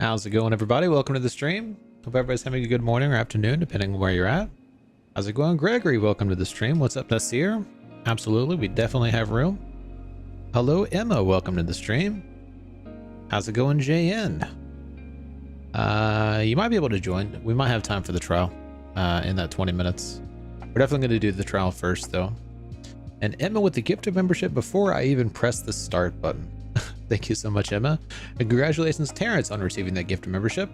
How's it going, everybody? Welcome to the stream. Hope everybody's having a good morning or afternoon, depending on where you're at. How's it going, Gregory? Welcome to the stream. What's up, Nasir? Absolutely, we definitely have room. Hello, Emma. Welcome to the stream. How's it going, JN? You might be able to join. We might have time for the trial in that 20 minutes. We're definitely going to do the trial first, though. And Emma with the gift of membership before I even press the start button. Thank you so much, Emma. And congratulations, Terrence, on receiving that gift of membership.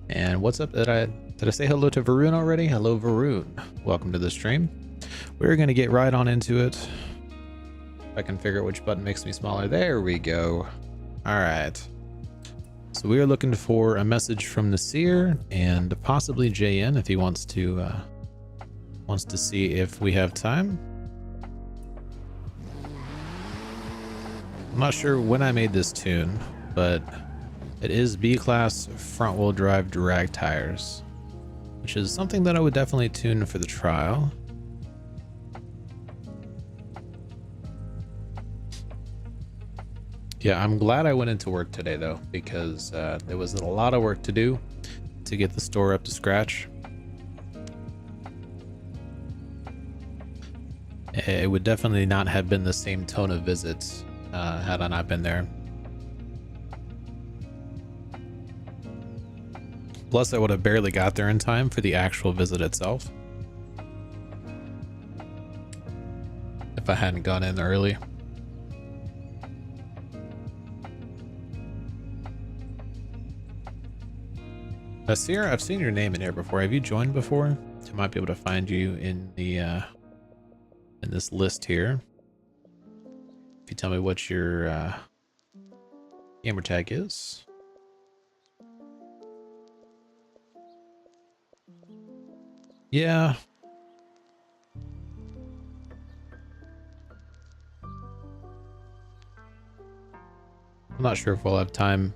And what's up? Did I say hello to Varun already? Hello, Varun. Welcome to the stream. We're going to get right on into it. If I can figure out which button makes me smaller. There we go. All right. So we are looking for a message from Nasir and possibly JN if he wants to see if we have time. I'm not sure when I made this tune, but it is B-Class front-wheel drive drag tires, which is something that I would definitely tune for the trial. Yeah, I'm glad I went into work today, though, because there was a lot of work to do to get the store up to scratch. It would definitely not have been the same tone of visits had I not been there. Plus, I would have barely got there in time for the actual visit itself if I hadn't gone in early. Nasir, I've seen your name in here before. Have you joined before? I might be able to find you in the in this list here. If you tell me what your gamer tag is. Yeah. I'm not sure if we'll have time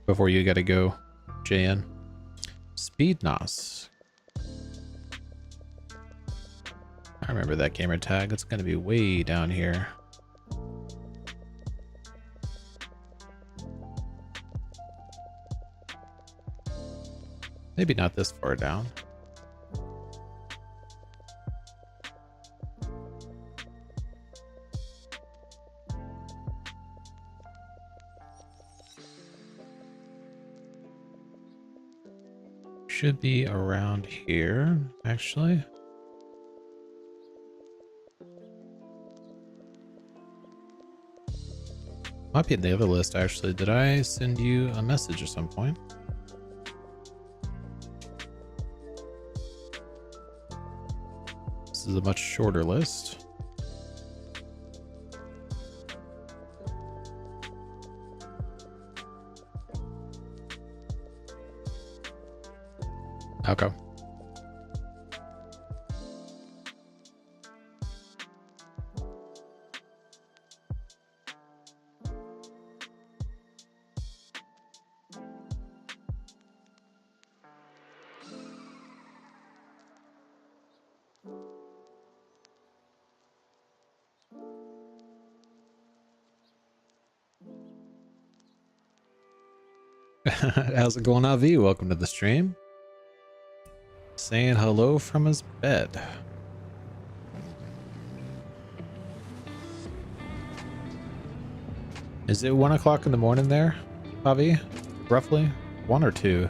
before you gotta go, JN. Speed Nos. I remember that gamer tag. It's gonna be way down here. Maybe not this far down. Should be around here, actually. Might be in the other list, actually. Did I send you a message at some point? This is a much shorter list. Okay. How's it going, Avi? Welcome to the stream. Saying hello from his bed. Is it 1 o'clock in the morning there, Avi? Roughly? 1 or 2?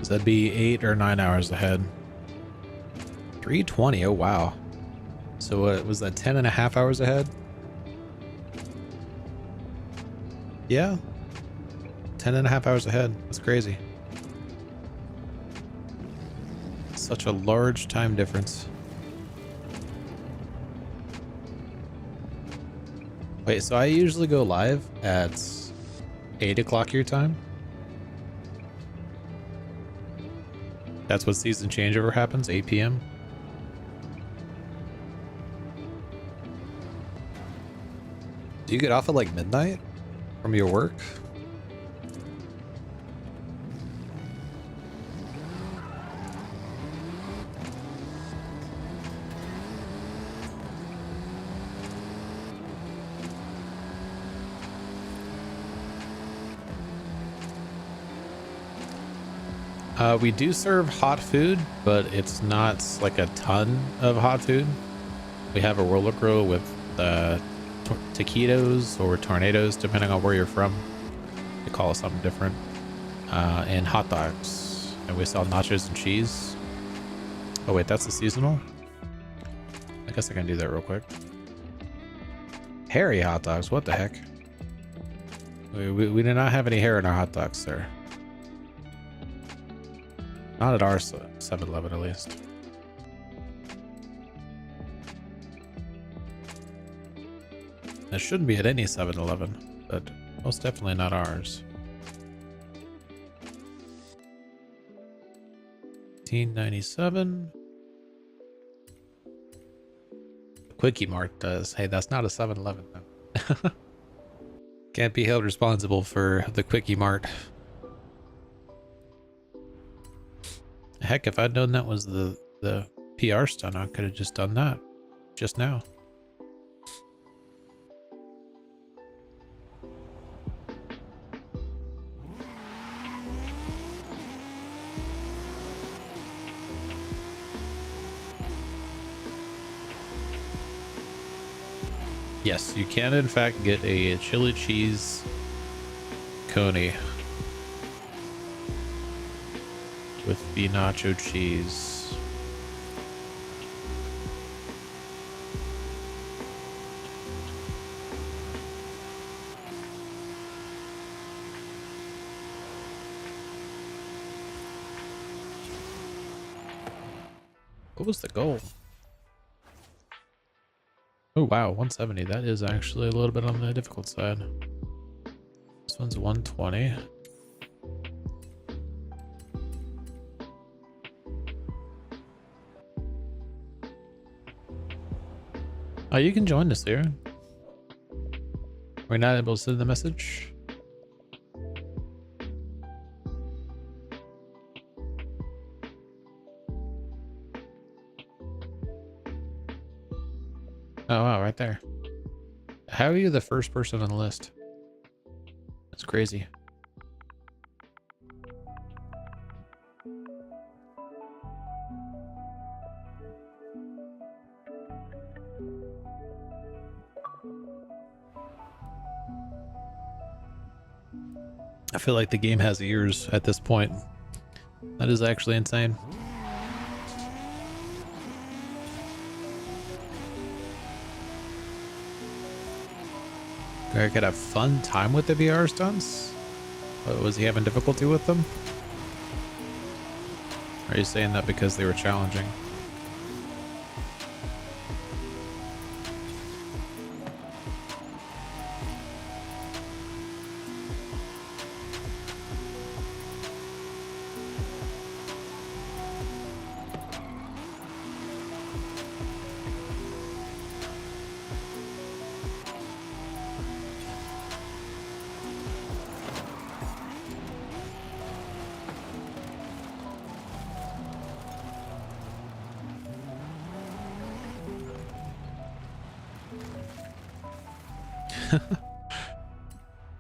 That'd be 8 or 9 hours ahead. 3:20. Oh wow. So what was that, 10 and a half hours ahead? Yeah. 10 and a half hours ahead. That's crazy. Such a large time difference. Wait, so I usually go live at 8 o'clock your time? That's what season changeover happens, 8 p.m. Do you get off at like midnight from your work? We do serve hot food, but it's not like a ton of hot food. We have a roller grill with taquitos or tornadoes, depending on where you're from. They call it something different. And hot dogs. And we sell nachos and cheese. Oh wait, that's a seasonal? I guess I can do that real quick. Hairy hot dogs, what the heck? We do not have any hair in our hot dogs, sir. Not at our 7-Eleven, at least. It shouldn't be at any 7-Eleven, but most definitely not ours. $18.97. Quickie Mart does. Hey, that's not a 7-Eleven though. Can't be held responsible for the Quickie Mart. Heck, if I'd known that was the PR stunt, I could have just done that just now. Yes, you can in fact get a chili cheese coney with the nacho cheese. What was the goal? Oh wow, 170. That is actually a little bit on the difficult side. This one's 120. Oh, you can join us here. We're not able to send the message. Oh wow, right there. How are you the first person on the list? That's crazy. I feel like the game has ears at this point. That is actually insane. Greg could have fun time with the VR stunts? Was he having difficulty with them? Or are you saying that because they were challenging?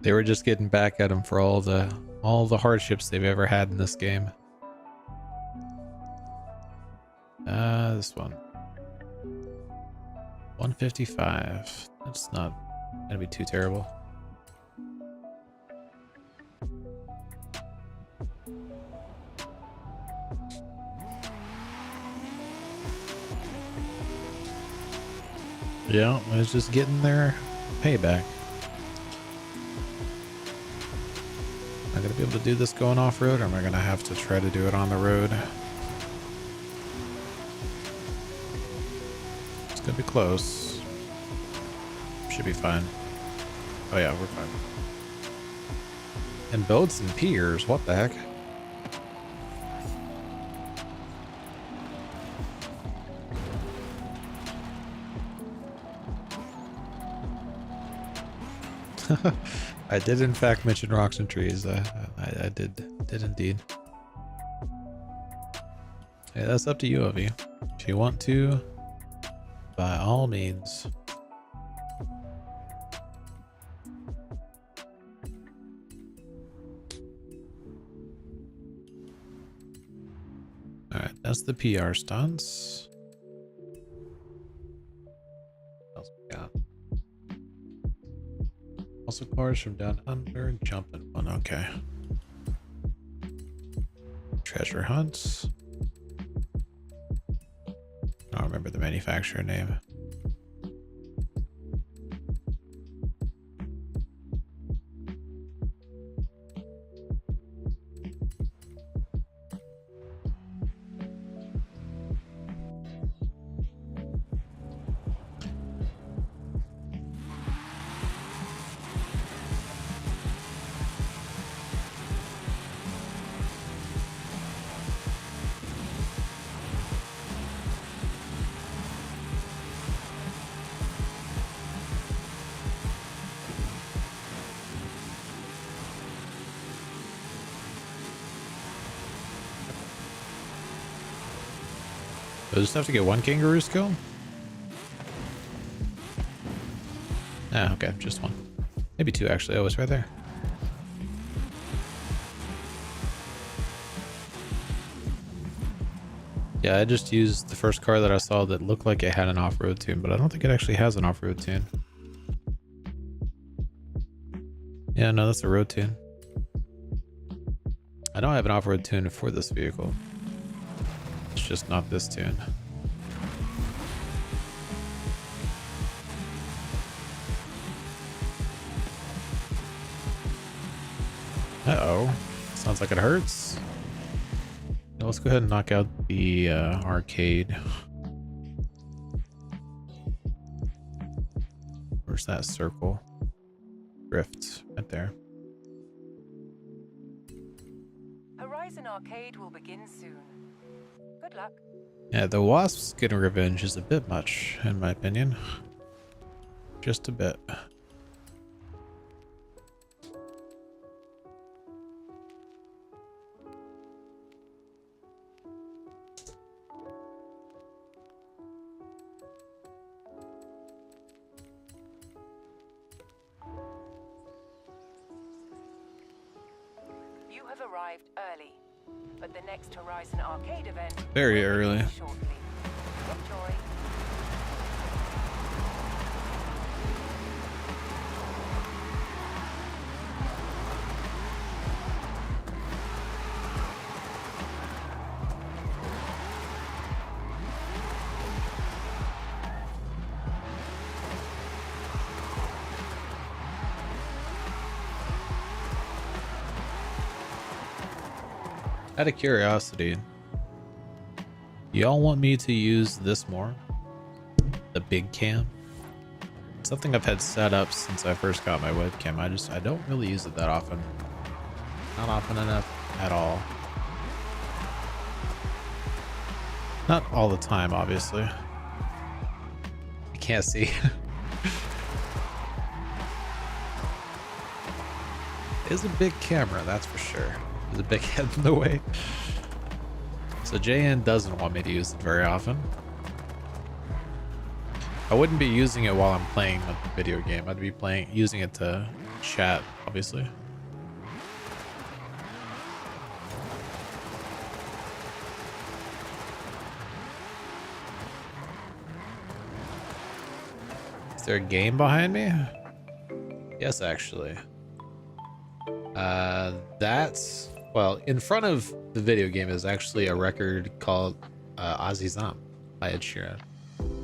They were just getting back at him for all the hardships they've ever had in this game. This one. 155. That's not gonna be too terrible. Yeah, I was just getting their payback. Am I gonna be able to do this going off-road, or am I gonna have to try to do it on the road? It's gonna be close. Should be fine. Oh yeah, we're fine. And boats and piers, what the heck? I did in fact mention rocks and trees. I did indeed. Hey, that's up to you, Ovi. If you want to, by all means. Alright, that's the PR stunts. What else we got? Also cars from down under, jumping one, okay. Treasure hunts. I don't remember the manufacturer name. Do I just have to get one kangaroo skill? Ah, okay, just one. Maybe two actually. Oh, it's right there. Yeah, I just used the first car that I saw that looked like it had an off-road tune, but I don't think it actually has an off-road tune. Yeah, no, that's a road tune. I don't have an off-road tune for this vehicle. It's just not this tune. Uh-oh. Sounds like it hurts. Now let's go ahead and knock out the arcade. Where's that circle? Drift, right there. Horizon Arcade will begin soon. Good luck. Yeah, the wasps getting revenge is a bit much, in my opinion. Just a bit. You have arrived early, but the next Horizon Arcade event Very will begin early. shortly. Enjoy. Out of curiosity, y'all want me to use this more? The big cam? It's something I've had set up since I first got my webcam. I don't really use it that often. Not often enough at all. Not all the time, obviously. I can't see. It's a big camera, that's for sure. There's a big head in the way. So JN doesn't want me to use it very often. I wouldn't be using it while I'm playing the video game. I'd be using it to chat, obviously. Is there a game behind me? Yes, actually. That's, well, in front of the video game is actually a record called Azizam by Ed Sheeran.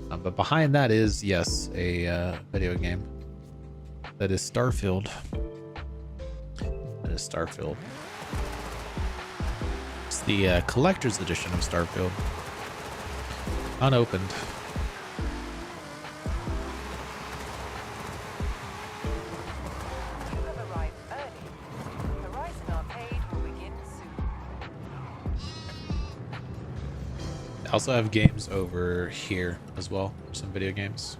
But behind that is, yes, a video game. That is Starfield. That is Starfield. It's the collector's edition of Starfield. Unopened. I also have games over here as well, some video games.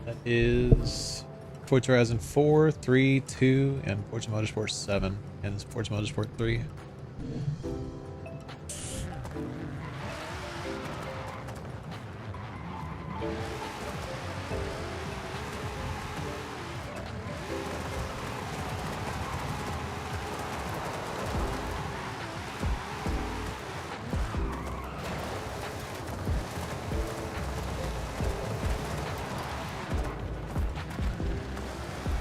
That is Forza Horizon 4, 3, 2, and Forza Motorsport 7, and Forza Motorsport 3.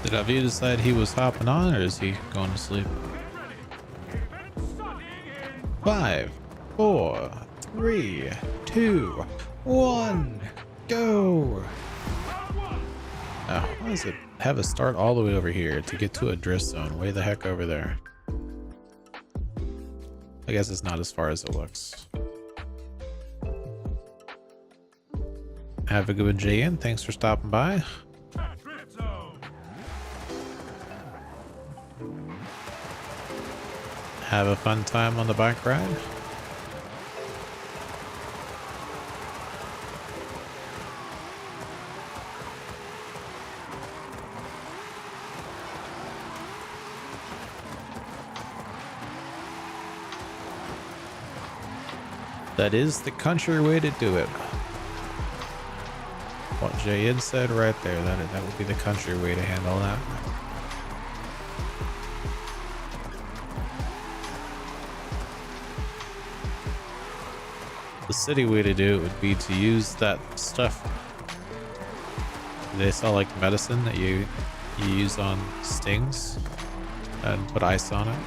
Did Avi decide he was hopping on, or is he going to sleep? 5, 4, 3, 2, 1, go! Now, why does it have a start all the way over here to get to a drift zone way the heck over there? I guess it's not as far as it looks. Have a good one, JN. Thanks for stopping by. Have a fun time on the bike ride. That is the country way to do it. What JN said right there, that would be the country way to handle that. The city way to do it would be to use that stuff. They sell like medicine that you use on stings and put ice on it.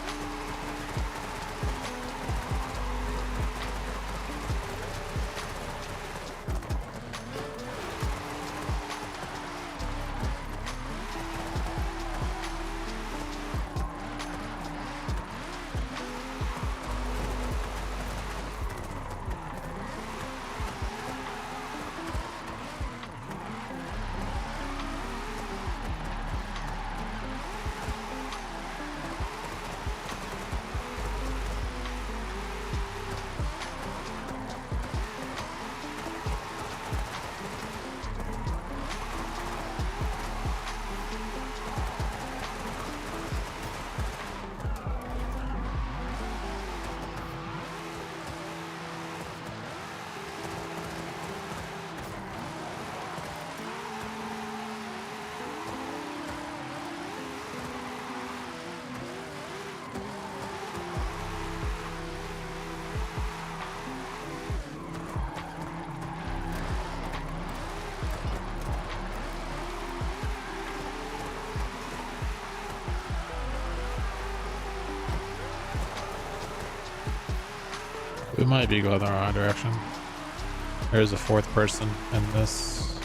We might be going the wrong direction. There's a fourth person in this.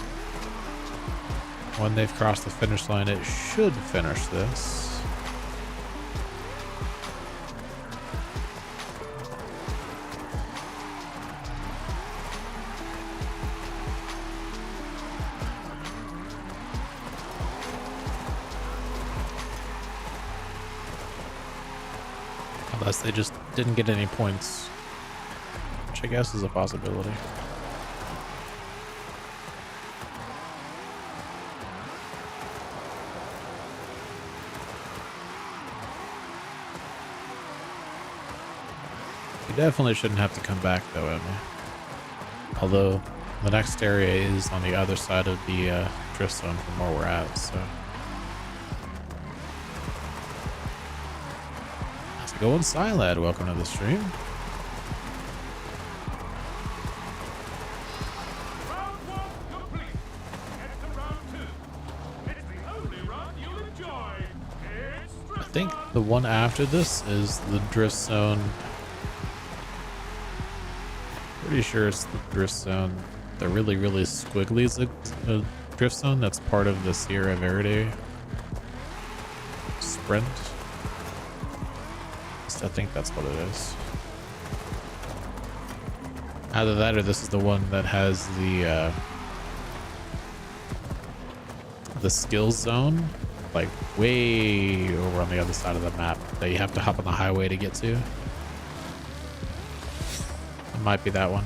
When they've crossed the finish line, it should finish this. Unless they just didn't get any points. I guess is a possibility. You definitely shouldn't have to come back though, Emma. Although the next area is on the other side of the drift zone from where we're at, so. How's it going, Silad? Welcome to the stream. I think the one after this is the drift zone. Pretty sure it's the drift zone. The really squiggly is a drift zone that's part of the Sierra Verde sprint. I think that's what it is. Either that or this is the one that has the skills zone, like way over on the other side of the map that you have to hop on the highway to get to. It might be that one.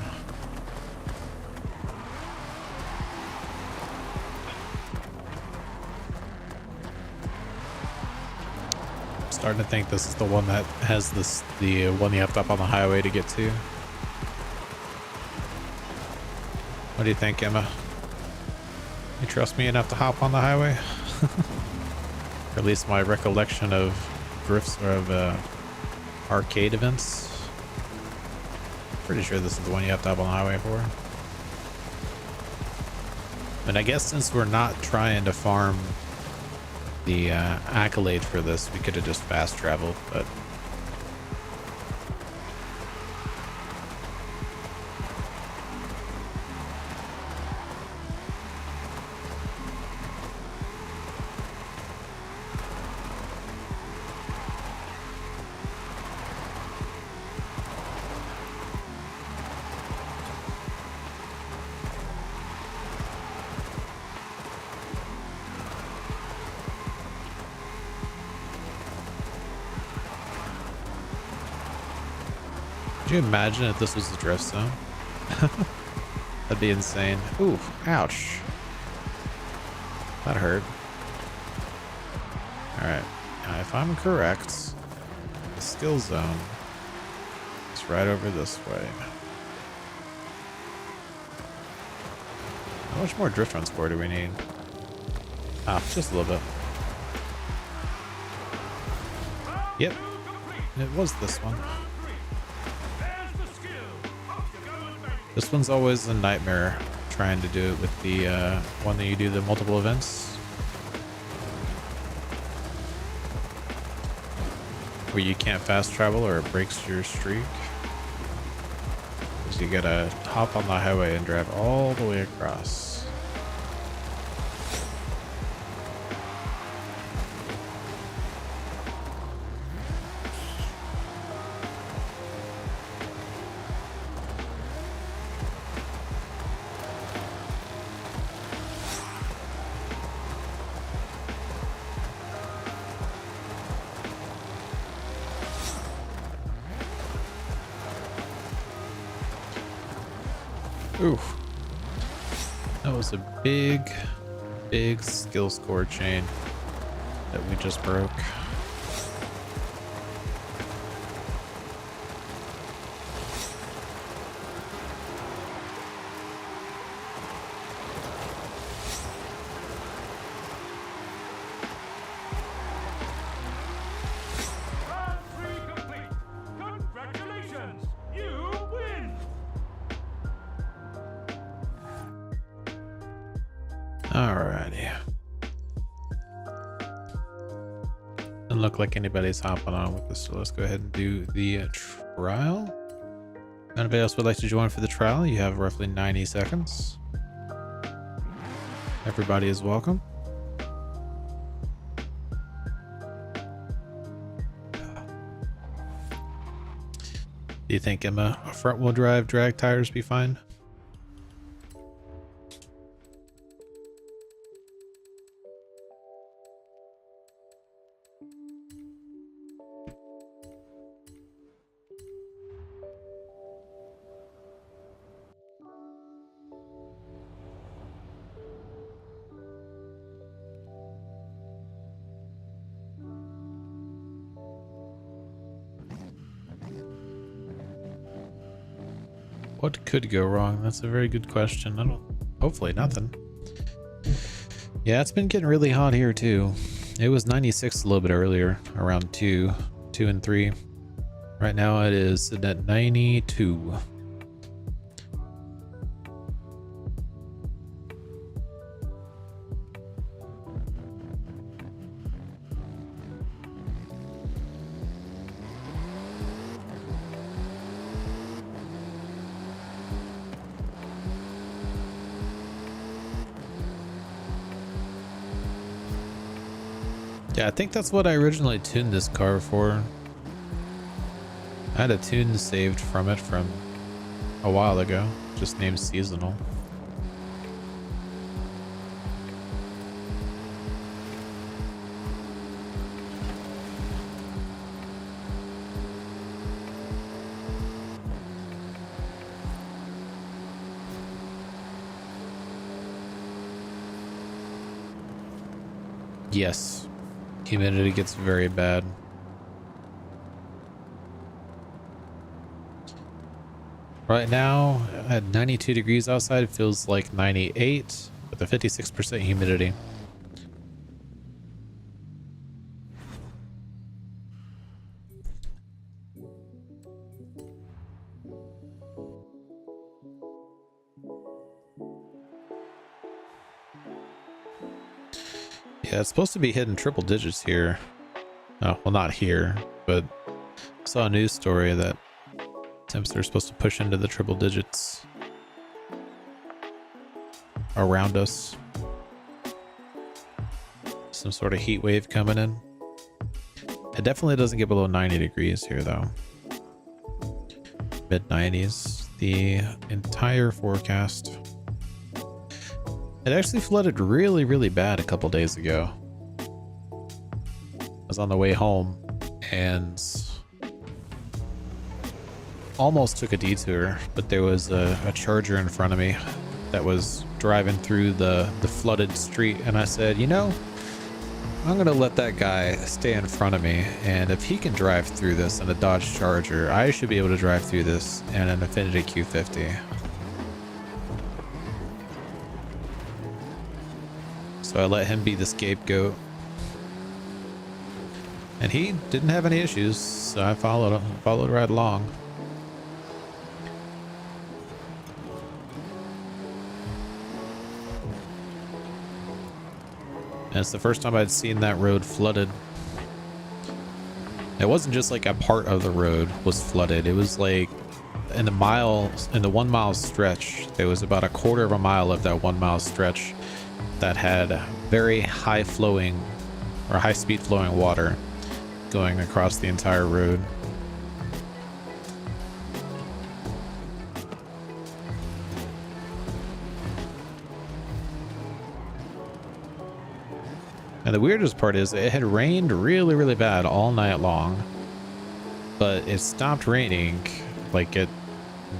I'm starting to think this is the one that has the one you have to hop on the highway to get to. What do you think, Emma? You trust me enough to hop on the highway? Or at least my recollection of drifts or of arcade events. Pretty sure this is the one you have to hop on the highway for. And I guess since we're not trying to farm the accolade for this, we could have just fast traveled, but could you imagine if this was the drift zone? That'd be insane. Ooh, ouch. That hurt. Alright, now if I'm correct, the skill zone is right over this way. How much more drift run score do we need? Ah, just a little bit. Yep, it was this one. This one's always a nightmare trying to do it with the one that you do the multiple events. Where you can't fast travel or it breaks your streak. So you gotta hop on the highway and drive all the way across. Oof. That was a big skill score chain that we just broke. Alrighty. Doesn't look like anybody's hopping on with this, so let's go ahead and do the trial. If anybody else would like to join for the trial, you have roughly 90 seconds. Everybody is welcome. Do you think, Emma, a front-wheel drive drag tires be fine? What could go wrong? That's a very good question. Hopefully nothing. Yeah, it's been getting really hot here too. It was 96 a little bit earlier, around 2 and 3. Right now it is sitting at 92. Yeah, I think that's what I originally tuned this car for. I had a tune saved from it from a while ago, just named Seasonal. Yes. Humidity gets very bad. Right now, at 92 degrees outside, it feels like 98 with a 56% humidity. Yeah, it's supposed to be hitting triple digits here. Oh, well, not here, but I saw a news story that temps are supposed to push into the triple digits around us. Some sort of heat wave coming in. It definitely doesn't get below 90 degrees here, though. Mid 90s, the entire forecast. It actually flooded really, really bad a couple days ago. I was on the way home and almost took a detour, but there was a charger in front of me that was driving through the flooded street, and I said, you know, I'm gonna let that guy stay in front of me, and if he can drive through this in a Dodge Charger, I should be able to drive through this in an Infiniti Q50. So I let him be the scapegoat, and he didn't have any issues, so I followed right along. And it's the first time I'd seen that road flooded. It wasn't just like a part of the road was flooded. It was like in the 1 mile stretch, there was about a quarter of a mile of that 1 mile stretch that had very high flowing or high speed flowing water going across the entire road. And the weirdest part is it had rained really, really bad all night long, but it stopped raining like at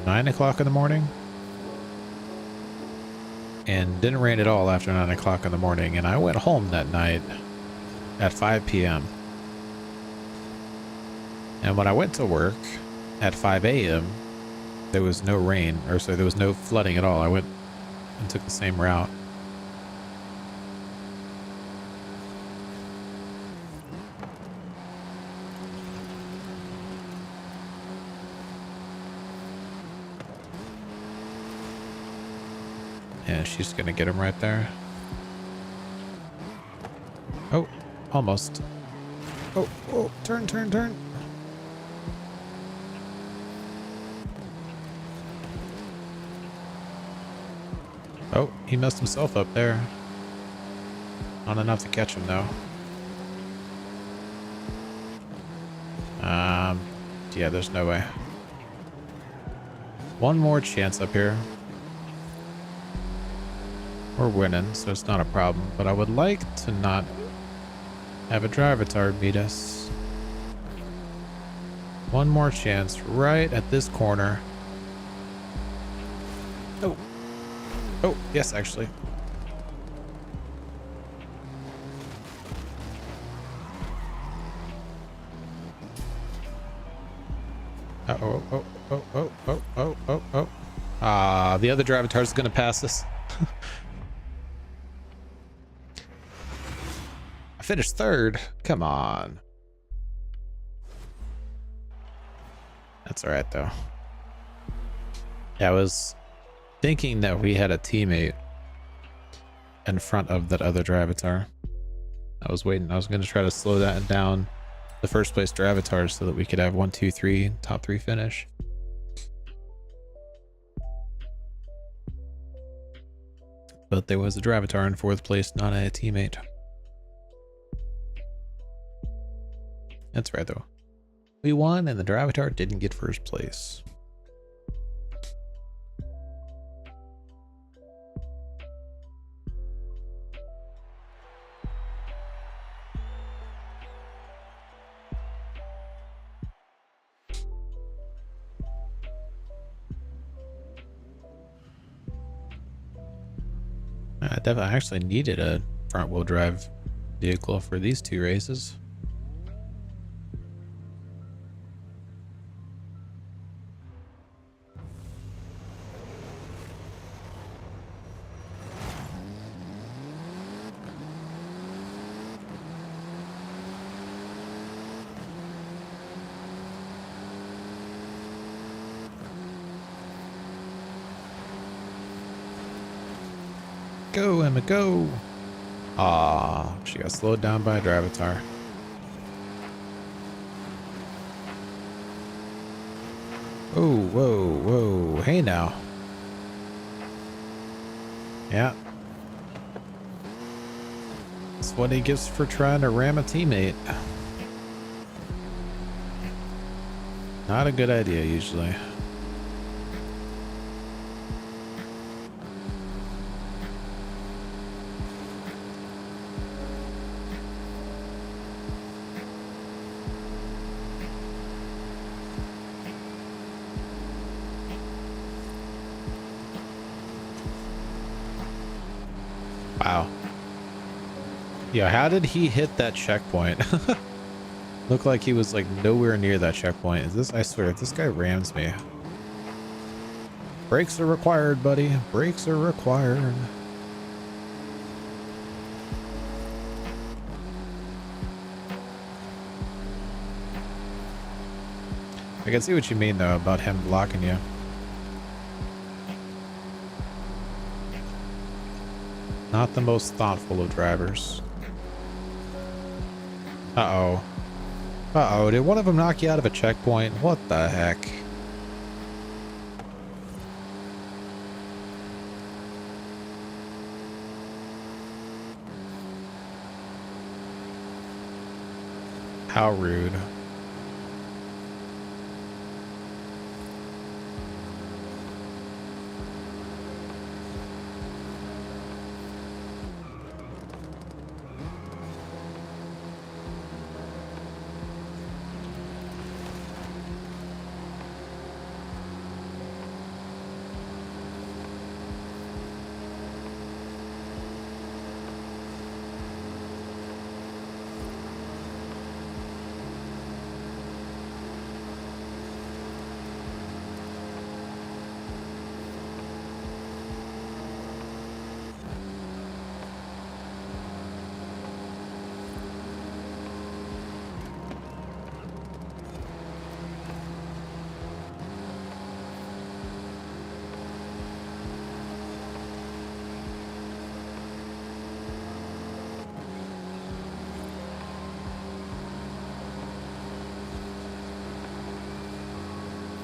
9 o'clock in the morning and didn't rain at all after 9 o'clock in the morning. And I went home that night at 5 p.m. And when I went to work at 5 a.m., there was no rain, or so there was no flooding at all. I went and took the same route. Yeah, she's gonna get him right there. Oh, almost. Oh, oh, turn, turn, turn. Oh, he messed himself up there. Not enough to catch him, though. Yeah, there's no way. One more chance up here. We're winning, so it's not a problem, but I would like to not have a drive retard beat us. One more chance right at this corner. Oh. Oh, yes, actually. Uh-oh, oh, oh, oh, oh, oh, oh, oh. Ah, the other drive retard is going to pass us. Finished third. Come on. That's all right though. Yeah, I was thinking that we had a teammate in front of that other Dravatar. I was waiting. I was going to try to slow that down, the first place Dravatar, so that we could have 1, 2, 3 top 3 finish. But there was a Dravatar in 4th place, not a teammate. That's right though. We won and the Dravatar didn't get 1st place. I actually needed a front wheel drive vehicle for these 2 races. Go, Emma, go. Ah, she got slowed down by a Drivatar. Oh, whoa, whoa. Hey now. Yeah. That's what he gets for trying to ram a teammate. Not a good idea usually. Wow. Yeah, how did he hit that checkpoint? Looked like he was like nowhere near that checkpoint. Is this, I swear, if this guy rams me. Brakes are required, buddy. Brakes are required. I can see what you mean though about him blocking you. Not the most thoughtful of drivers. Uh-oh. Uh-oh, did one of them knock you out of a checkpoint? What the heck? How rude.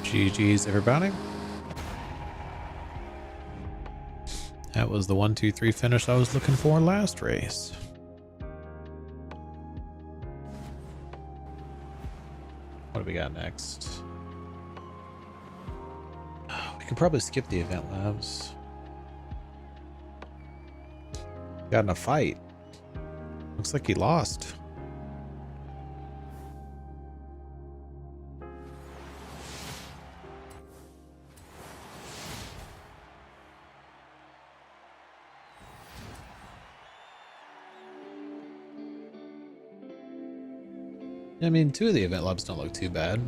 GG's everybody. That was the 1-2-3 finish I was looking for last race. What do we got next? We can probably skip the event labs. Got in a fight. Looks like he lost. I mean, 2 of the event labs don't look too bad.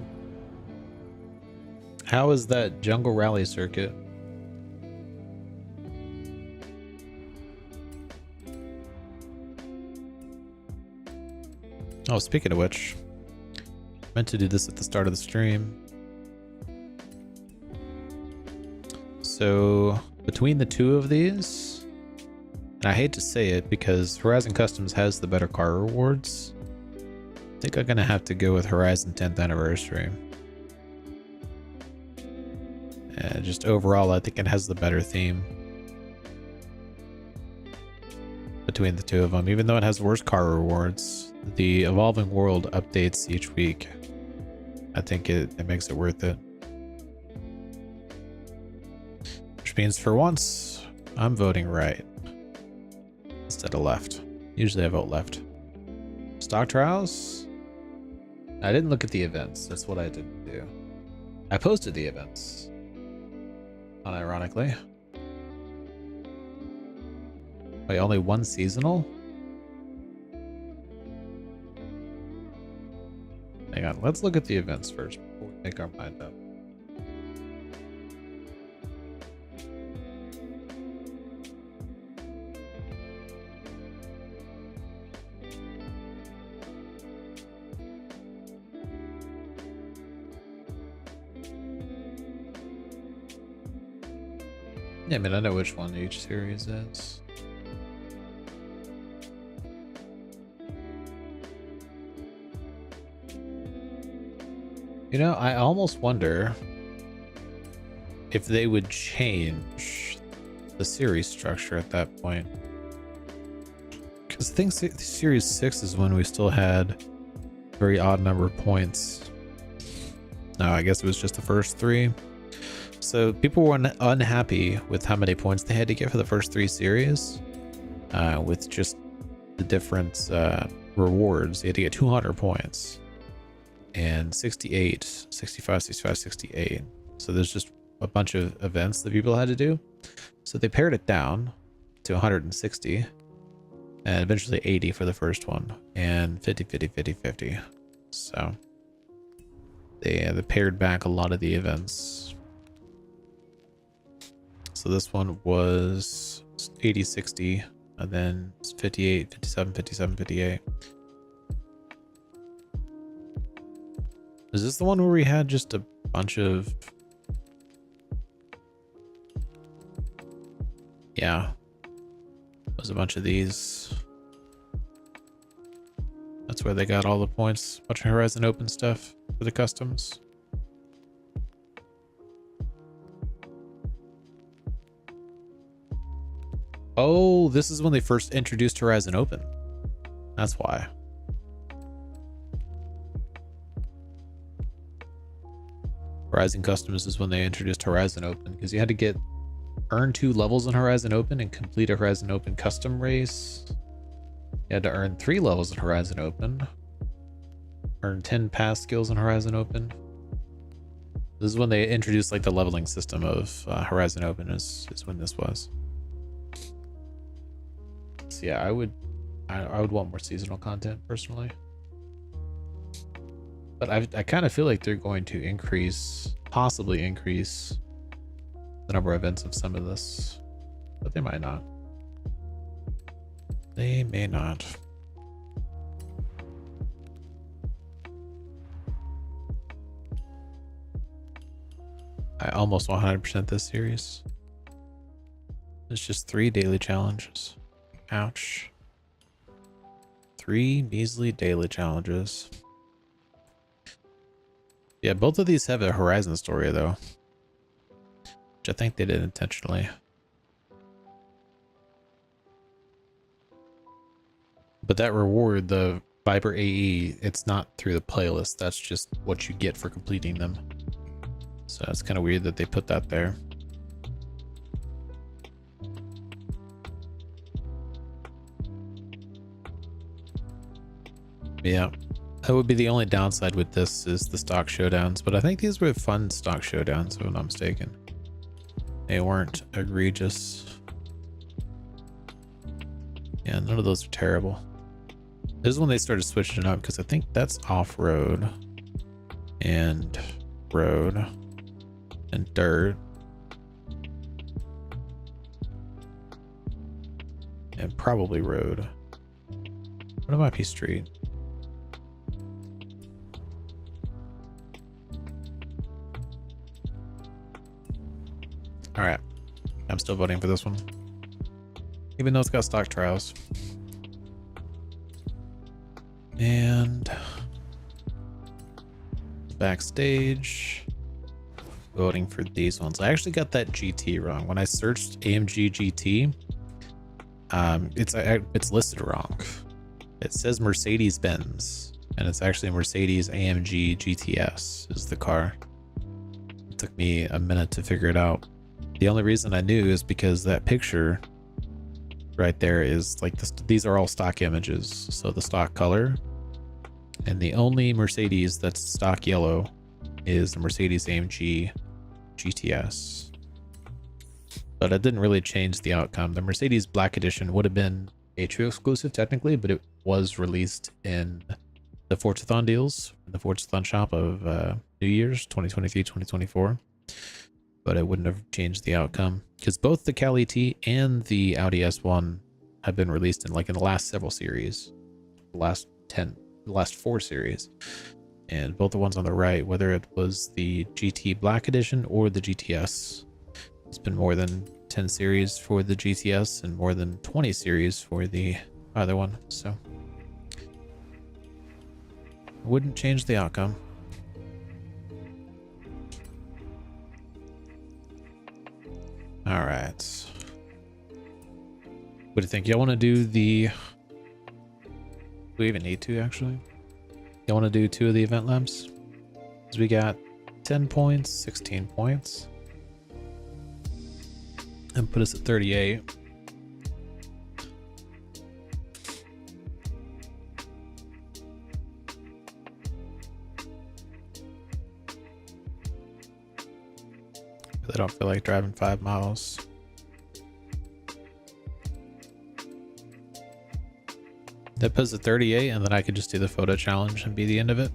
How is that jungle rally circuit? Oh, speaking of which, meant to do this at the start of the stream. So between the 2 of these, and I hate to say it because Horizon Customs has the better car rewards, I think I'm gonna have to go with Horizon 10th Anniversary. And just overall, I think it has the better theme between the 2 of them. Even though it has worse car rewards, the Evolving World updates each week. I think it makes it worth it. Which means for once, I'm voting right instead of left. Usually I vote left. Stock trials? I didn't look at the events. That's what I didn't do. I posted the events. Unironically. Wait, only 1 seasonal? Hang on, let's look at the events first before we make our mind up. Yeah, I mean, I know which one each series is. You know, I almost wonder if they would change the series structure at that point. Because I think Series 6 is when we still had a very odd number of points. No, I guess it was just the first 3. So people were unhappy with how many points they had to get for the first 3 series, with just the different rewards. You had to get 200 points and 68, 65, 65, 68. So there's just a bunch of events that people had to do. So they pared it down to 160 and eventually 80 for the first one and 50, 50, 50, 50. So they pared back a lot of the events. So this one was 80, 60, and then 58, 57, 57, 58. Is this the one where we had just a bunch of... Yeah. There's a bunch of these. That's where they got all the points. Bunch of Horizon Open stuff for the customs. Oh, this is when they first introduced Horizon Open. That's why. Horizon Customs is when they introduced Horizon Open, because you had to earn 2 levels in Horizon Open and complete a Horizon Open custom race. You had to earn 3 levels in Horizon Open. Earn 10 pass skills in Horizon Open. This is when they introduced like the leveling system of Horizon Open is when this was. So yeah, I would want more seasonal content personally. But I kind of feel like they're going to possibly increase the number of events of some of this, but they might not. They may not. I almost 100% this series. It's just 3 daily challenges. Ouch. 3 measly daily challenges. Yeah, both of these have a Horizon story though, which I think they did intentionally. But that reward, the Viper AE, it's not through the playlist. That's just what you get for completing them. So it's kind of weird that they put that there. Yeah, that would be the only downside with this is the stock showdowns. But I think these were fun stock showdowns, if I'm not mistaken. They weren't egregious. Yeah, none of those are terrible. This is when they started switching it up, because I think that's off-road and road and dirt and probably road. What might be street? All right, I'm still voting for this one, even though it's got stock trials. And backstage, voting for these ones. I actually got that GT wrong. When I searched AMG GT, it's listed wrong. It says Mercedes-Benz, and it's actually Mercedes AMG GTS is the car. It took me a minute to figure it out. The only reason I knew is because that picture right there is like this, these are all stock images, so the stock color, and the only Mercedes that's stock yellow is the Mercedes AMG GTS. But it didn't really change the outcome. The Mercedes Black Edition would have been a true exclusive technically, but it was released in the Forzathon deals, in the Forzathon shop of New Year's 2023, 2024. But it wouldn't have changed the outcome, because both the Cal ET and the Audi S1 have been released in the last several series, the last 4 series, and both the ones on the right, whether it was the GT Black Edition or the GTS, it's been more than 10 series for the GTS and more than 20 series for the other one, so it wouldn't change the outcome. All right. What do you think? Y'all want to do the... Do we even need to, actually? Y'all want to do 2 of the event lamps? Because we got 10 points, 16 points. And put us at 38. I don't feel like driving 5 miles. That puts it 38, and then I could just do the photo challenge and be the end of it.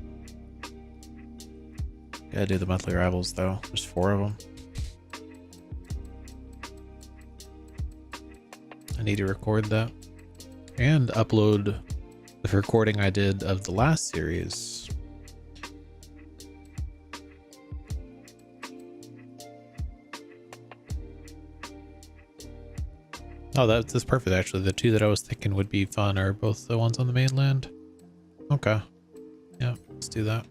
Gotta do the monthly rivals though. There's 4 of them. I need to record that and upload the recording I did of the last series. Oh, that's perfect actually. The 2 that I was thinking would be fun are both the ones on the mainland. Okay. Yeah, let's do that.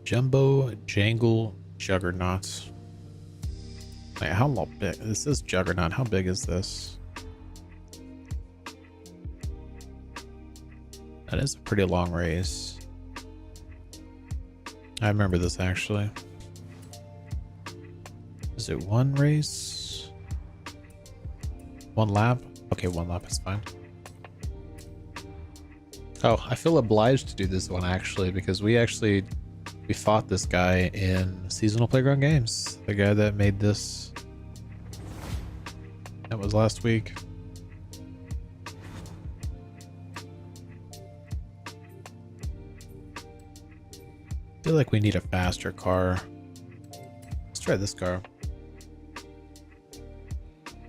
Jumbo Jangle Juggernauts. Wait, how big? This is Juggernaut. How big is this? That is a pretty long race. I remember this actually. Is it 1 race? 1 lap? Okay, 1 lap is fine. Oh, I feel obliged to do this one actually because we fought this guy in Seasonal Playground Games. The guy that made this. That was last week. I feel like we need a faster car. Let's try this car.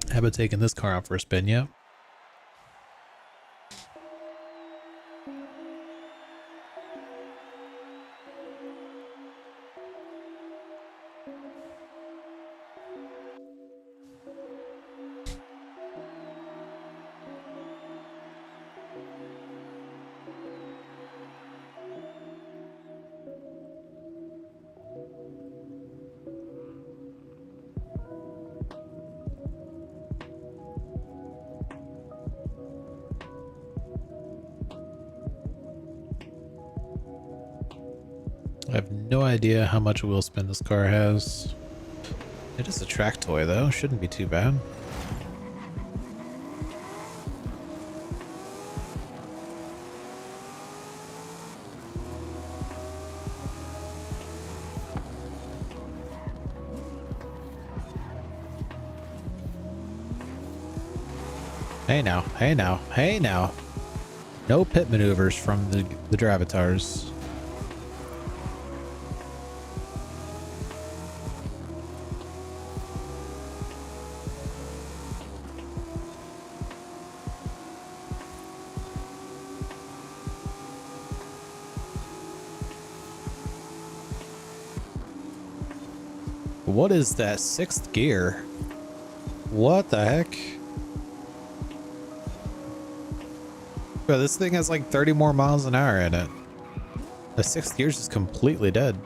How about taking this car out for a spin? Yeah. I have no idea how much wheel spin this car has. It is a track toy though, shouldn't be too bad. Hey now, hey now, hey now. No pit maneuvers from the Dravatars. What is that 6th gear? What the heck? Bro, this thing has like 30 more miles an hour in it. The 6th gear's just completely dead.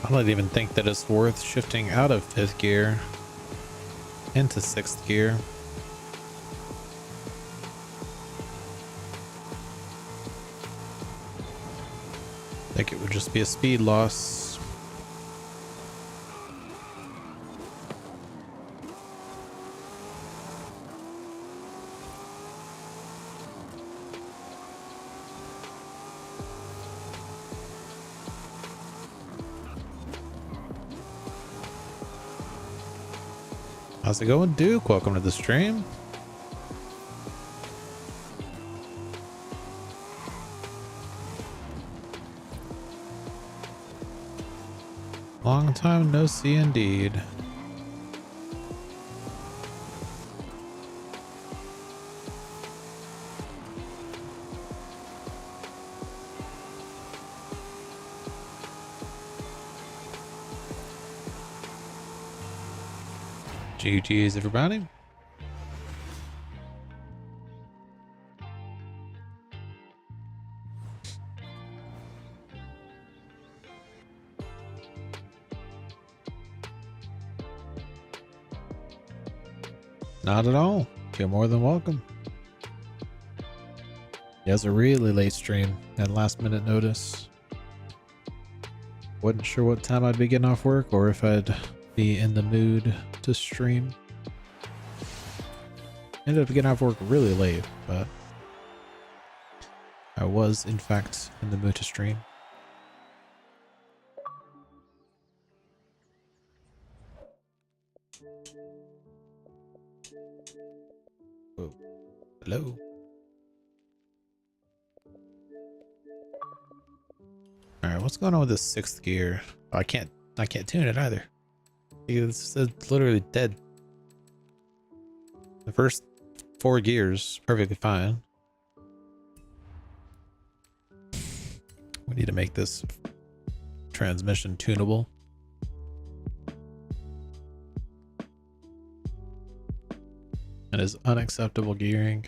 I don't even think that it's worth shifting out of 5th gear into 6th gear. I think it would just be a speed loss. How's it going, Duke? Welcome to the stream. Long time no see indeed. GG's, everybody. Not at all. You're more than welcome. Yeah, it's a really late stream at last minute notice. Wasn't sure what time I'd be getting off work or if I'd be in the mood to stream. Ended up getting off work really late, but I was in fact in the mood to stream. Whoa. Hello. Alright, what's going on with this 6th gear? Oh, I can't tune it either. It's literally dead. The first 4 gears, perfectly fine. We need to make this transmission tunable. It is unacceptable gearing.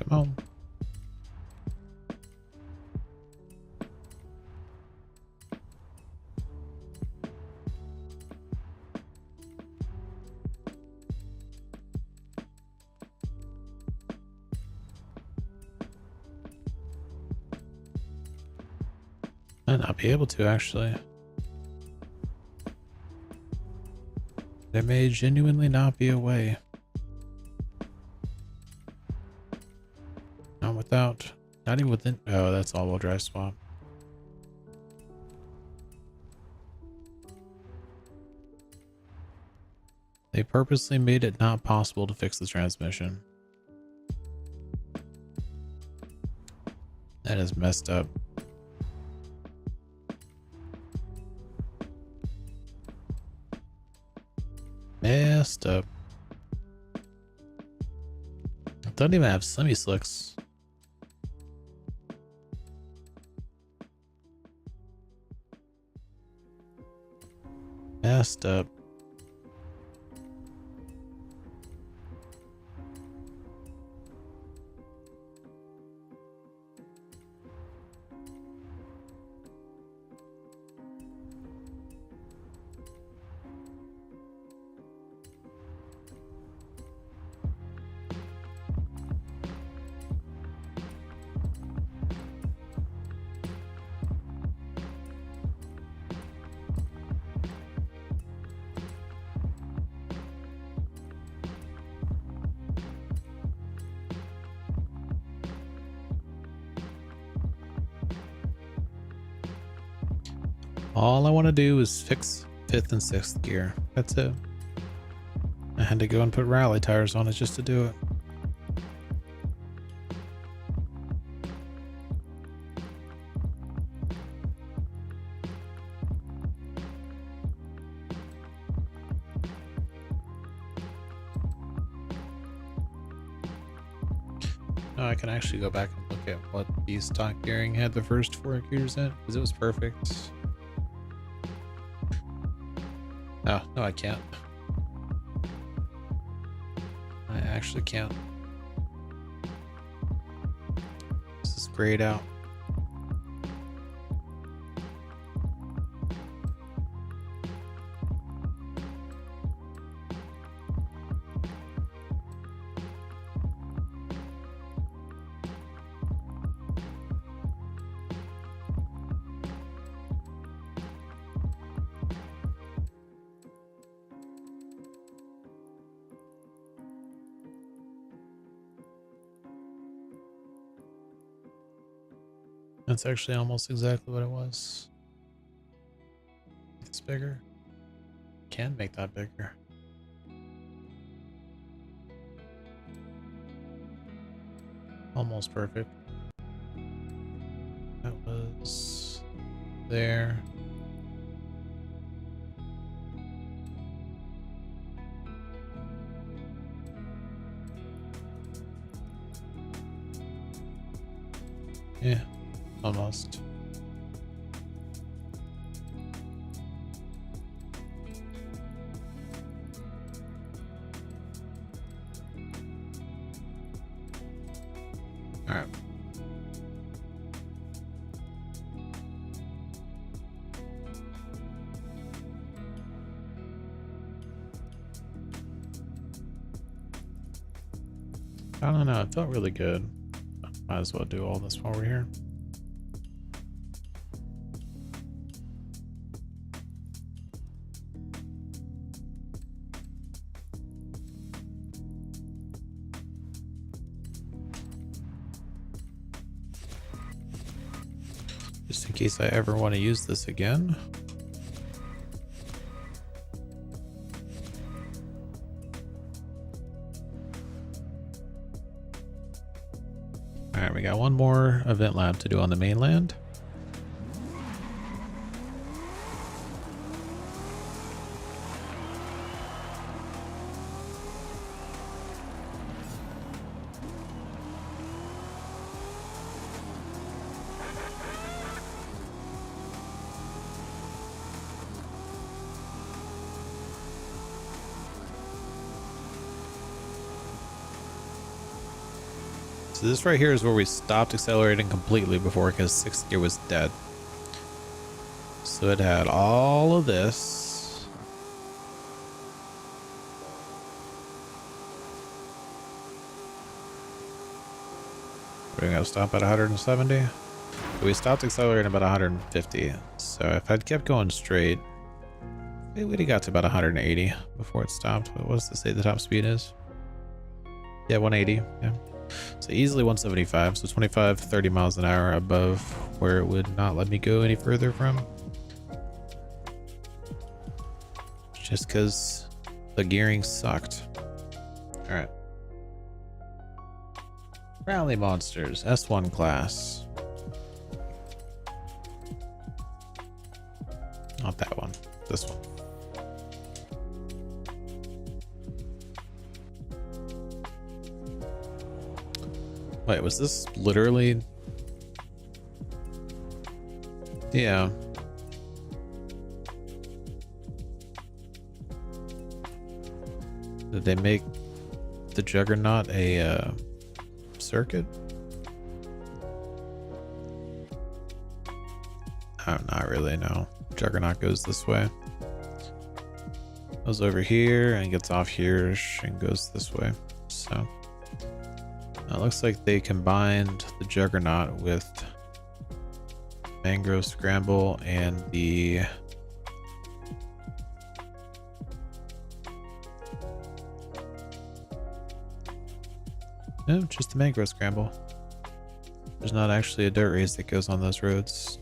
Come on. Might not be able to, actually. There may genuinely not be a way. Not without, not even within, oh, that's all-wheel drive swap. They purposely made it not possible to fix the transmission. That is messed up. Messed up. I don't even have semi-slicks. Messed up. All I want to do is fix 5th and 6th gear. That's it. I had to go and put rally tires on it just to do it. Now I can actually go back and look at what the stock gearing had the first 4 gears in, because it was perfect. Oh, no, I can't. I actually can't. This is grayed out. That's actually almost exactly what it was. It's bigger. Can make that bigger. Almost perfect. That was there. Yeah, almost. All right. I don't know, it felt really good. Might as well do all this while we're here. Just in case I ever want to use this again. Alright, we got one more event lab to do on the mainland. So this right here is where we stopped accelerating completely before because 6th gear was dead. So it had all of this. We're gonna stop at 170. We stopped accelerating about 150. So if I'd kept going straight, it would have got to about 180 before it stopped. What does it say the top speed is? Yeah, 180. Yeah. So easily 175, so 25, 30 miles an hour above where it would not let me go any further from. Just because the gearing sucked. Alright. Rally monsters, S1 class. Not that one, this one. Wait, was this literally? Yeah. Did they make the Juggernaut a circuit? Oh, not really, no. Juggernaut goes this way. Goes over here and gets off here and goes this way. So it looks like they combined the Juggernaut with Mangrove Scramble and the no, just the Mangrove Scramble. There's not actually a dirt race that goes on those roads.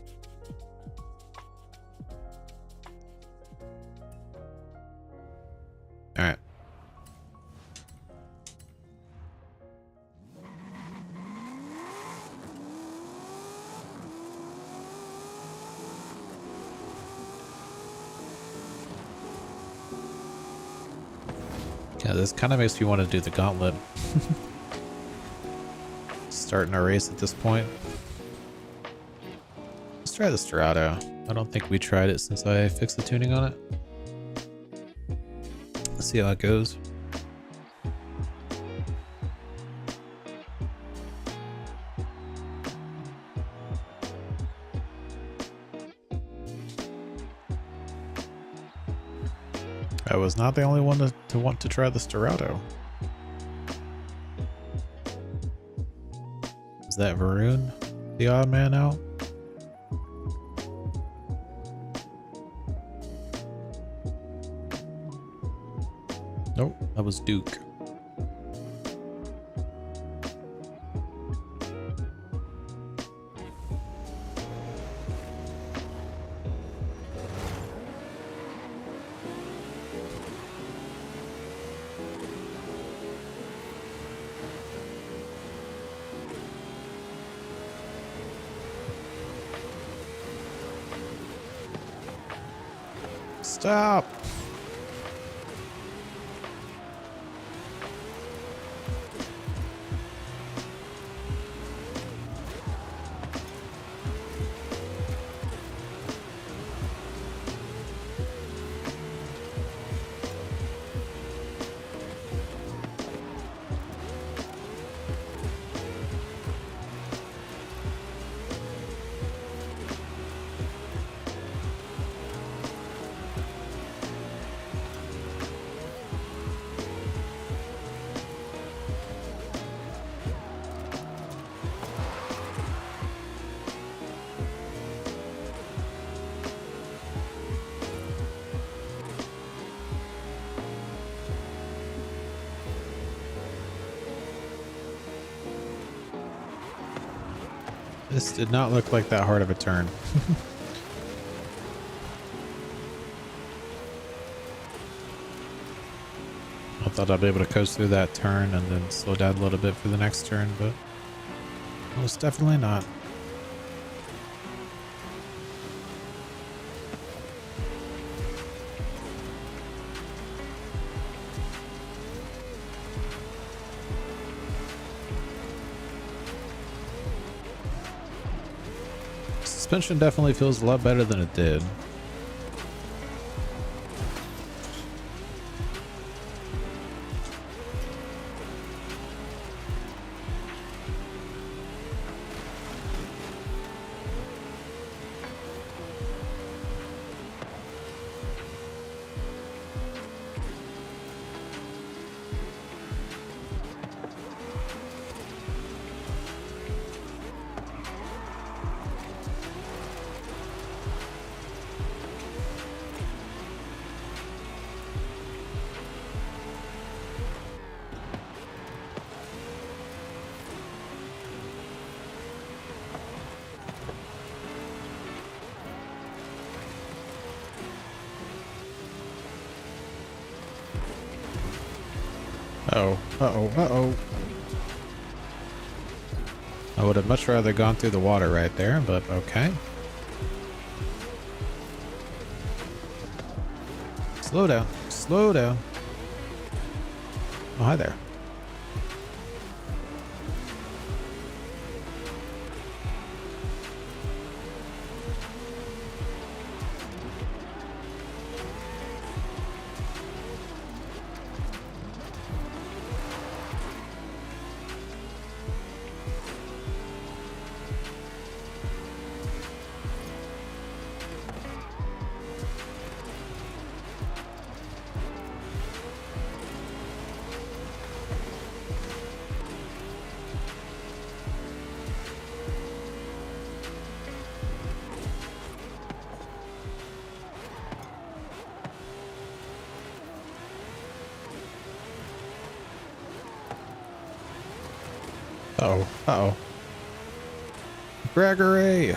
Alright. Yeah, this kind of makes me want to do the gauntlet. Starting a race at this point. Let's try the Strato. I don't think we tried it since I fixed the tuning on it. see how it goes. I was not the only one to want to try the Storado. Is that Varun, the odd man out? Nope, that was Duke. Stop! This did not look like that hard of a turn. I thought I'd be able to coast through that turn and then slow down a little bit for the next turn, but most definitely not. Suspension definitely feels a lot better than it did. Uh-oh, uh-oh, uh-oh. I would have much rather gone through the water right there, but okay. Slow down, slow down. Oh, hi there. Uh-oh, uh-oh. Gregory!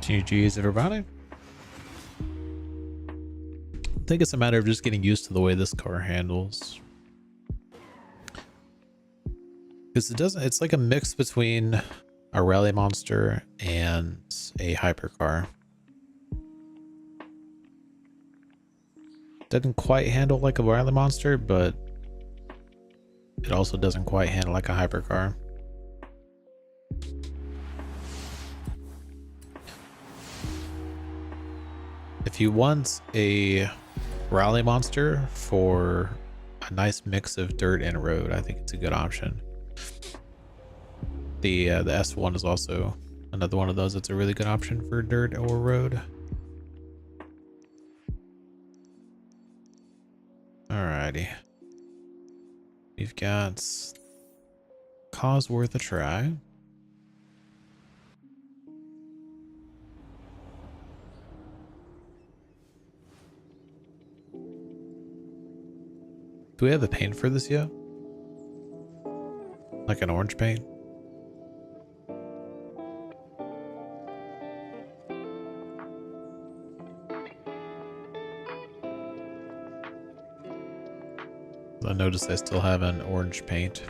GG's everybody. I think it's a matter of just getting used to the way this car handles. Because it's like a mix between a rally monster and a hypercar. Doesn't quite handle like a rally monster, but it also doesn't quite handle like a hypercar. If you want a rally monster for a nice mix of dirt and road, I think it's a good option. The S1 is also another one of those that's a really good option for dirt or road. Alrighty. We've got cause worth a try. Do we have a paint for this yet? Like an orange paint? I noticed I still have an orange paint.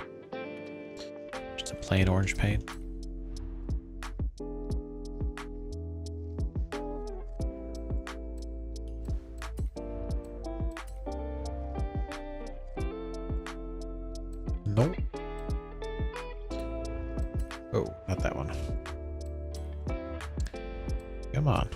Just a plain orange paint. Nope. Oh, not that one. Come on.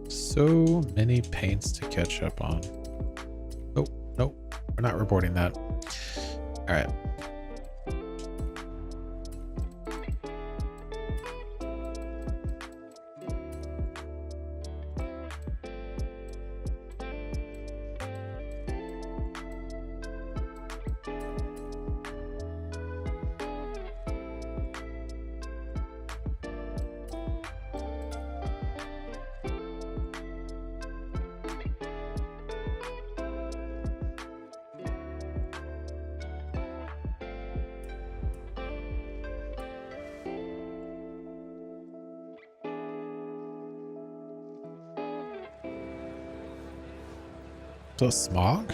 So many paints to catch up on. Oh, nope. We're not reporting that. All right. So smog?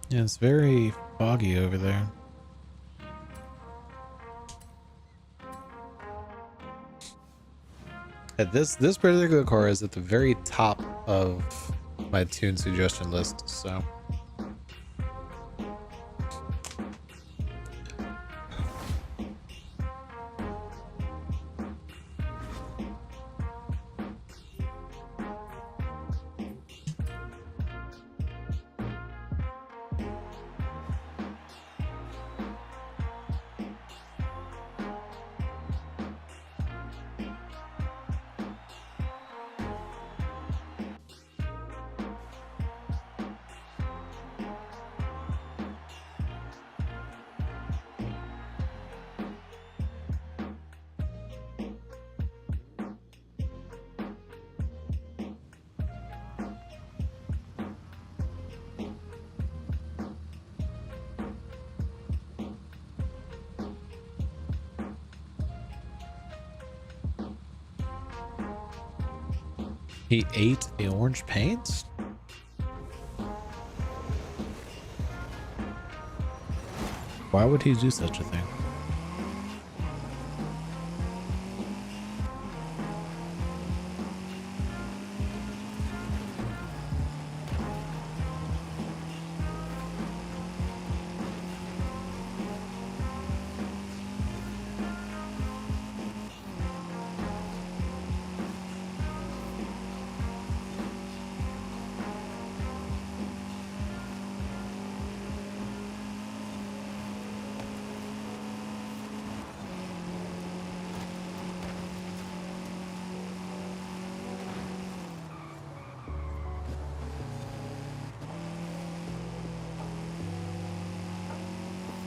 Yeah, it's very foggy over there. This particular car is at the very top of my tune suggestion list, so he ate the orange paint? Why would he do such a thing?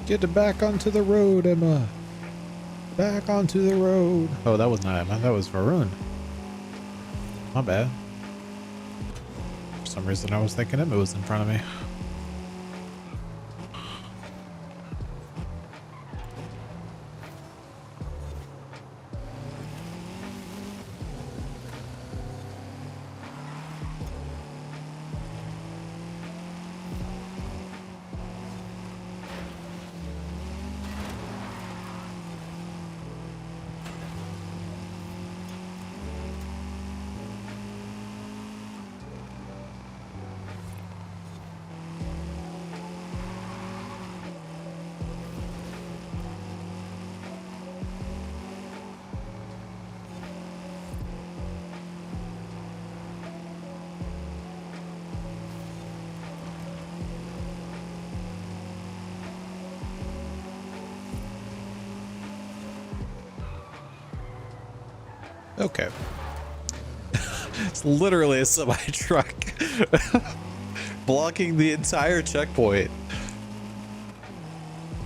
Get back onto the road, Emma. Back onto the road. Oh, that was not Emma. That was Varun. My bad. For some reason, I was thinking Emma was in front of me. Okay. It's literally a semi truck blocking the entire checkpoint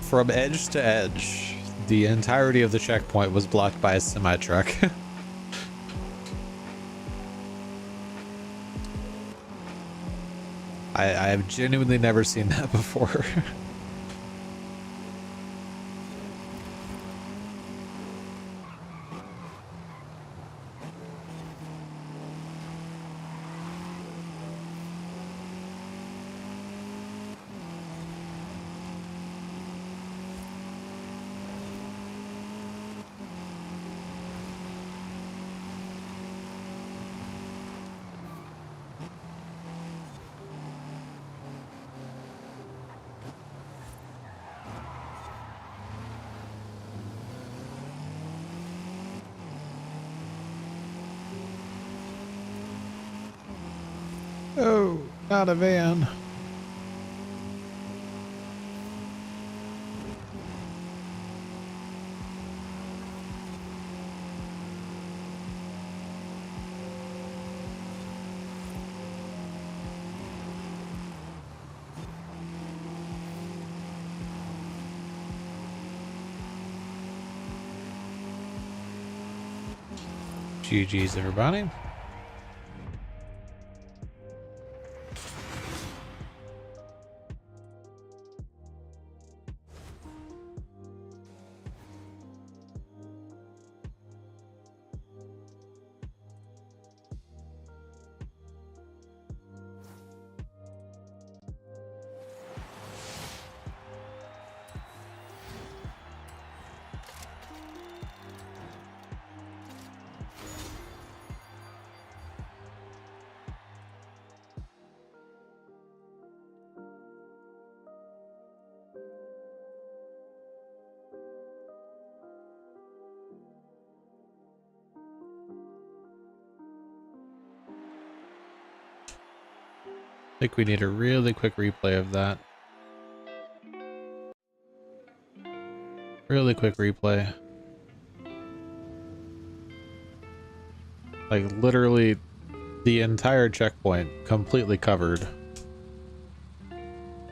from edge to edge. The entirety of the checkpoint was blocked by a semi truck. I have genuinely never seen that before. Oh, not a van. GG's, everybody. I think we need a really quick replay of that. Really quick replay. Like literally the entire checkpoint completely covered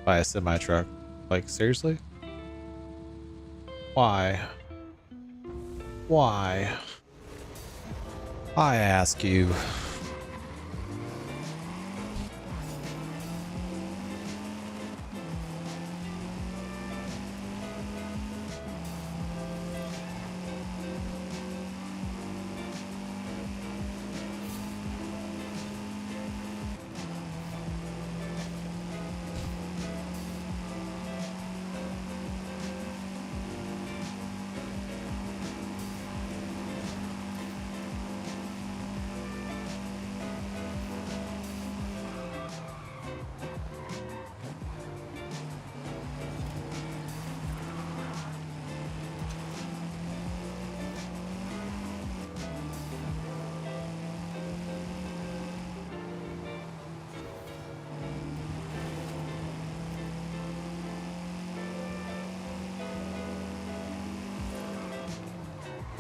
by a semi truck. Like seriously? Why? Why? I ask you.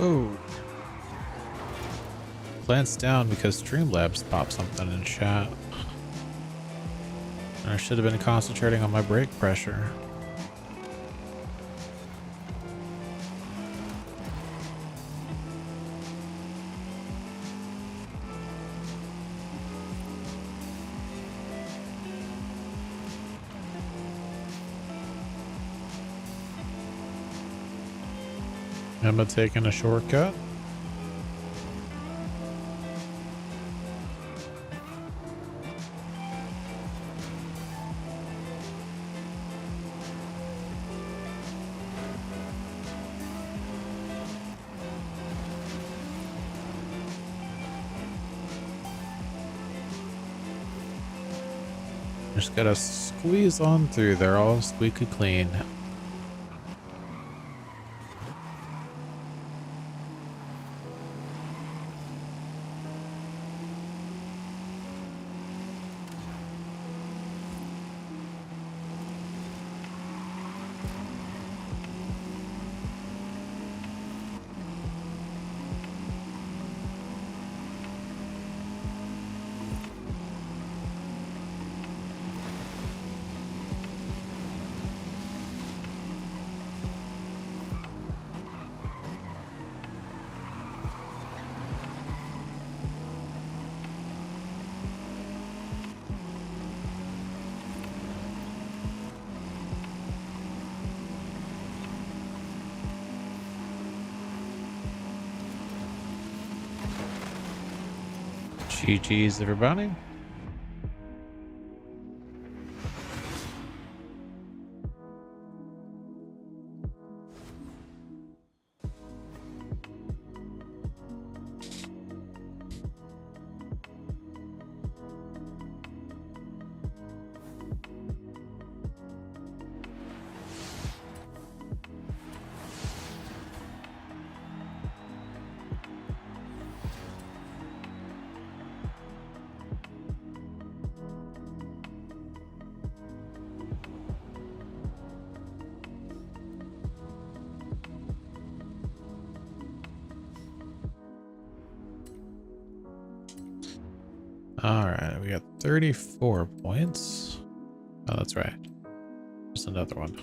Oh. Glance down because Streamlabs popped something in chat. I should have been concentrating on my brake pressure. Emma taking a shortcut. Just gotta squeeze on through there, all squeaky clean. GG's, everybody. All right, we got 34 points. Oh, that's right. Just another one.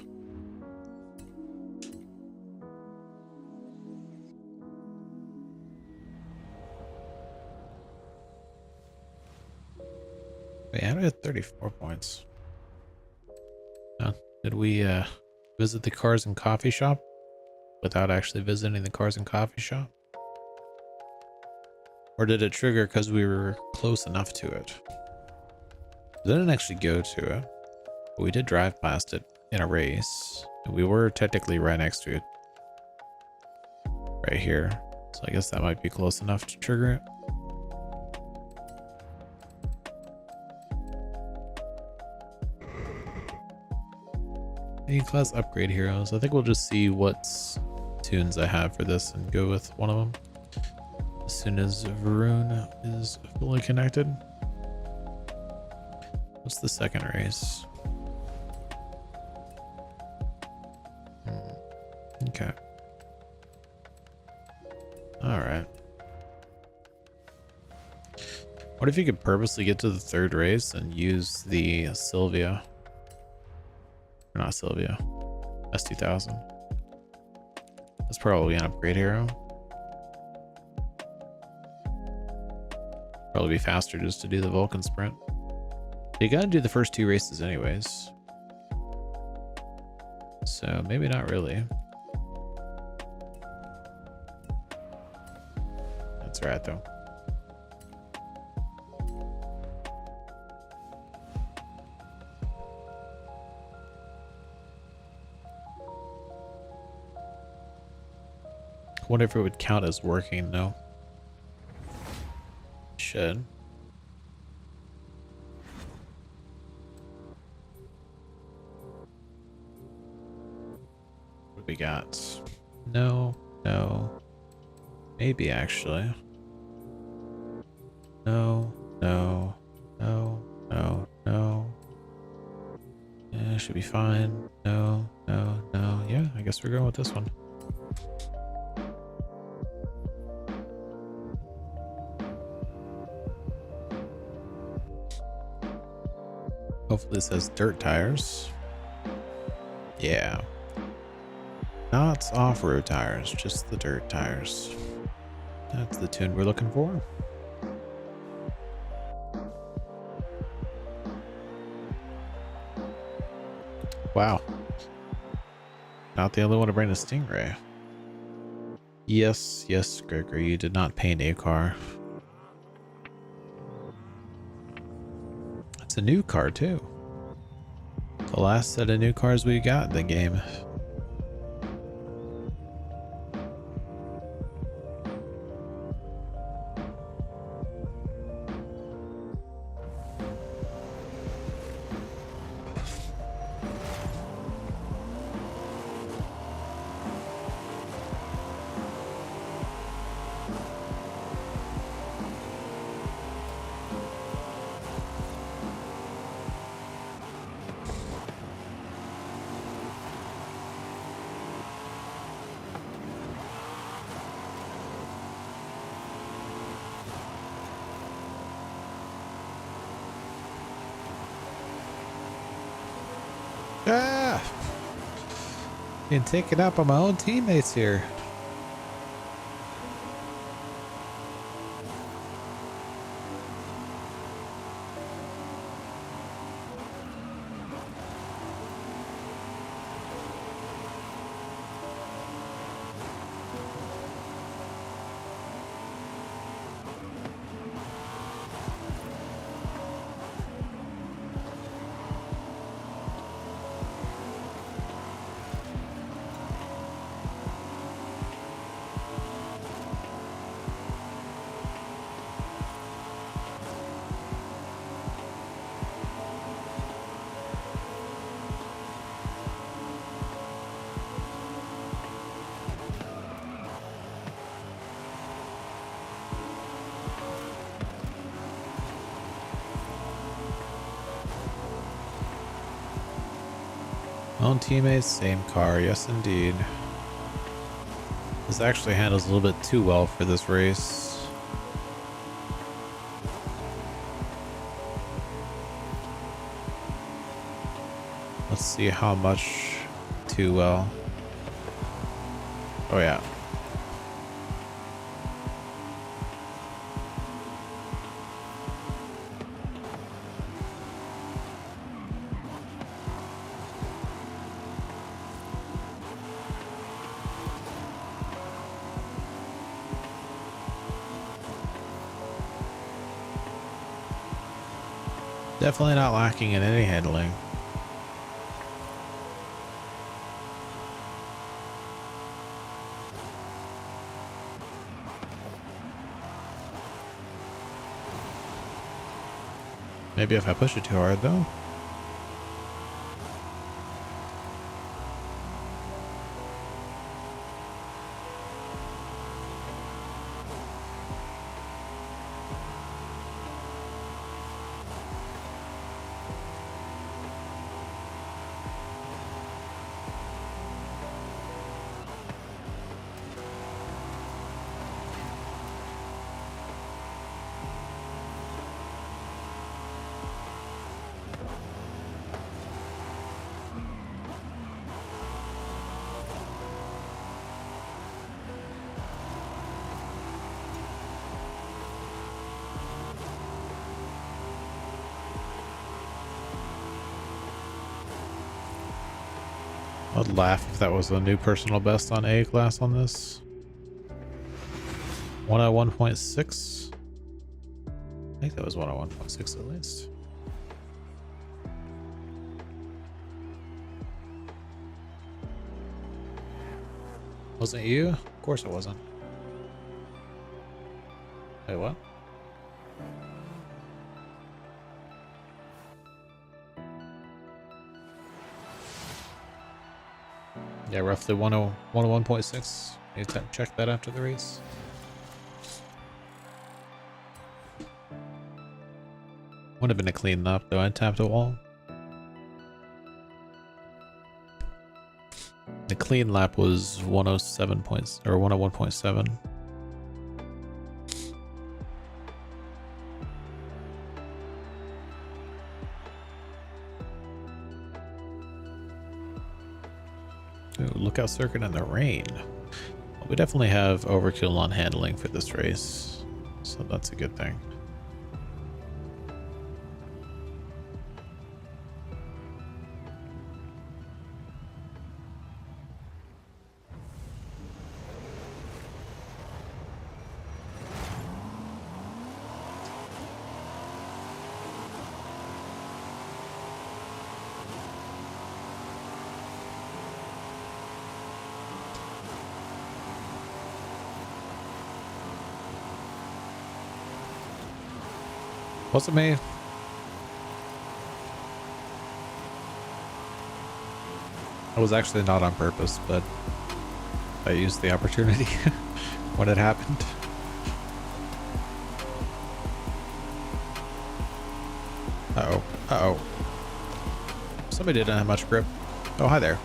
Wait, how did we have 34 points? Did we visit the cars and coffee shop without actually visiting the cars and coffee shop? Or did it trigger because we were close enough to it? We didn't actually go to it, but we did drive past it in a race. And we were technically right next to it. Right here. So I guess that might be close enough to trigger it. A-class upgrade heroes. I think we'll just see what tunes I have for this and go with one of them as soon as Varun is fully connected. What's the second race? Okay. All right. What if you could purposely get to the third race and use the Sylvia? Or not Sylvia. S2000. That's probably an upgrade hero. Probably be faster just to do the Vulcan sprint. You gotta do the first two races anyways. So maybe not really. That's right though. I wonder if it would count as working. No. Should. What do we got? No, no. Maybe actually. No, no, no, no, no. Yeah, should be fine. No, no, no. Yeah, I guess we're going with this one. Hopefully this has dirt tires. Yeah. Not off-road tires, just the dirt tires. That's the tune we're looking for. Wow. Not the only one to bring a Stingray. Yes, yes, Gregory, you did not paint a car. It's a new car too. The last set of new cars we got in the game. Ah! Being taken out by my own teammates here. Own teammates, same car. Yes, indeed. This actually handles a little bit too well for this race. Let's see how much too well. Oh yeah. Definitely not lacking in any handling. Maybe if I push it too hard though. I'd laugh if that was a new personal best on A class on this. 101.6. I think that was 101.6 at least. Wasn't you? Of course it wasn't. Wait, what? Yeah, roughly 101.6. Need to check that after the race. Would have been a clean lap though. I tapped a wall. The clean lap was 107 points or 101.7. Lookout circuit in the rain. Well, we definitely have overkill on handling for this race, so that's a good thing. Wasn't me. It was actually not on purpose, but I used the opportunity when it happened. Uh-oh. Uh-oh. Somebody didn't have much grip. Oh, hi there.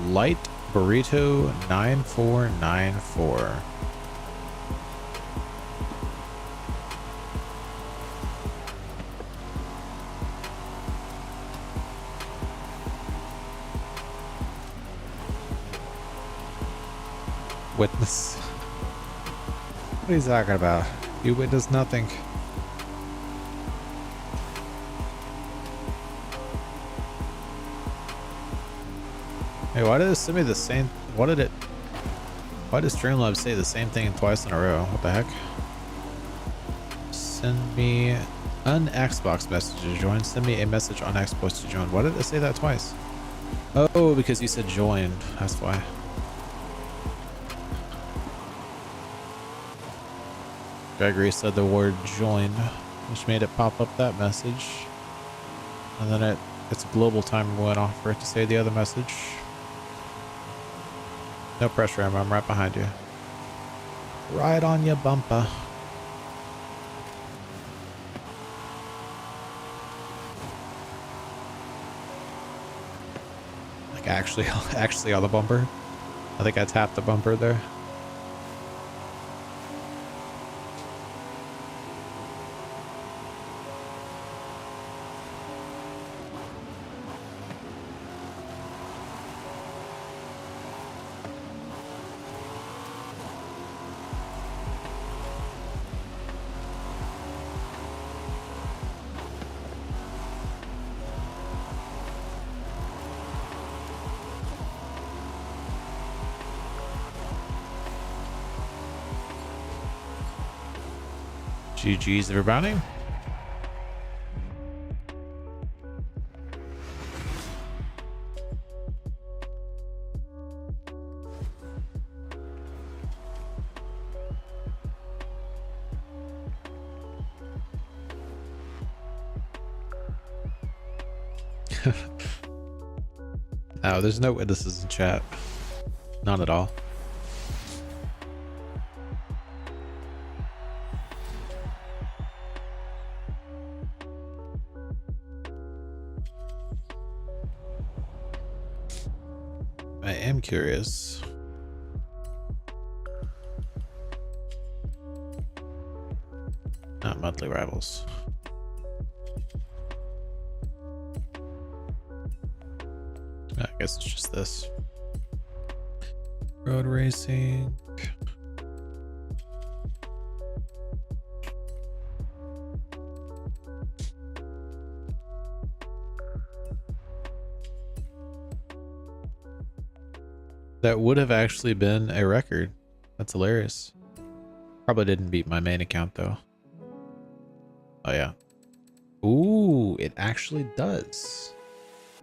Light Burrito 9494. Witness. What are you talking about? You witnessed nothing. Hey, why did it send me the same? Why did Streamlabs say the same thing twice in a row? What the heck? Send me an Xbox message to join. Send me a message on Xbox to join. Why did it say that twice? Oh, because you said join. That's why. Gregory said the word join, which made it pop up that message. And then its global timer went off for it to say the other message. No pressure, Emma. I'm right behind you. Right on your bumper. Like actually on the bumper. I think I tapped the bumper there. GG's everybody. Oh, there's no witnesses in chat. None at all. I am curious. Not monthly rivals. I guess it's just this. Road racing. That would have actually been a record. That's hilarious. Probably didn't beat my main account though. Oh yeah. Ooh, it actually does.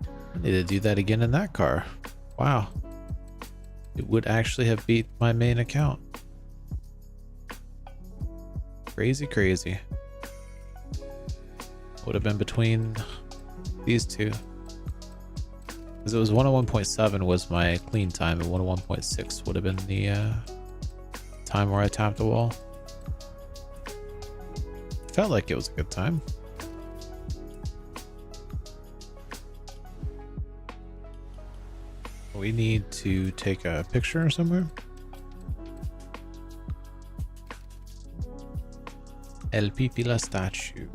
I need to do that again in that car. Wow. It would actually have beat my main account. Crazy, crazy. Would have been between these two. Because it was 101.7 was my clean time, and 101.6 would have been the time where I tapped the wall. Felt like it was a good time. We need to take a picture somewhere. El Pipila statue.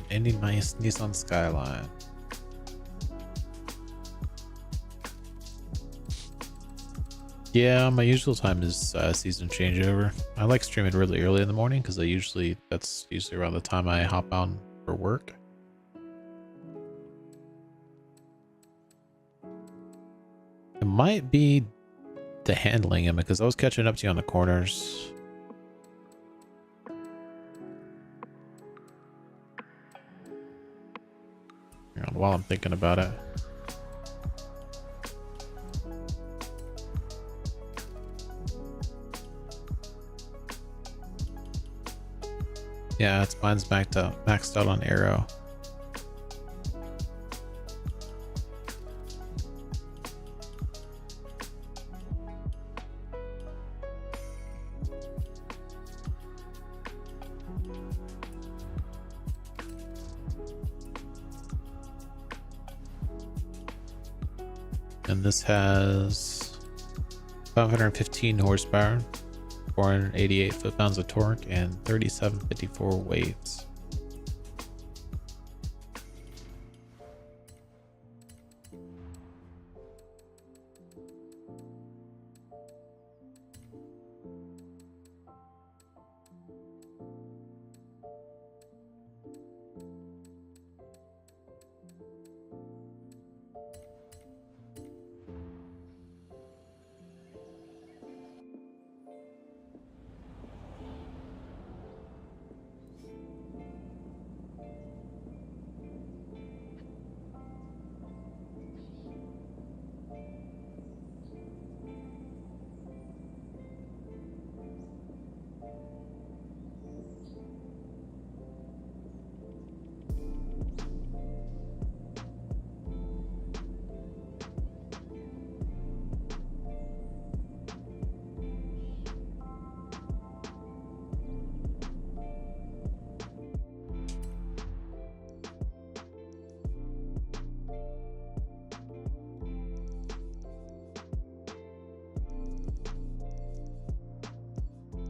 Any nice Nissan Skyline. Yeah, my usual time is season changeover. I like streaming really early in the morning because that's usually around the time I hop on for work. It might be the handling him because I was catching up to you on the corners. Hang on, while I'm thinking about it. Yeah, mine's maxed out on arrow. And this has 515 horsepower, 488 foot-pounds of torque, and 3754 weights.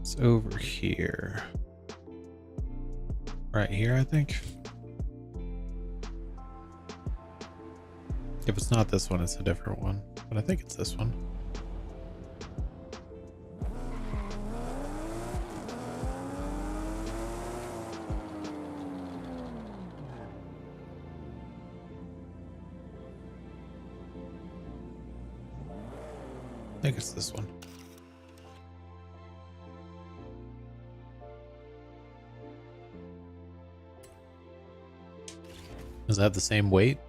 It's over here. Right here, I think. If it's not this one, it's a different one. But I think it's this one. I think it's this one. Does that have the same weight?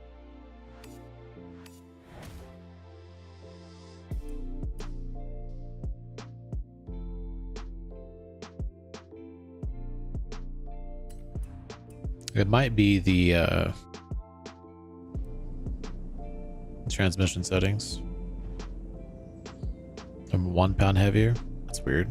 It might be the transmission settings. I'm 1 pound heavier. That's weird.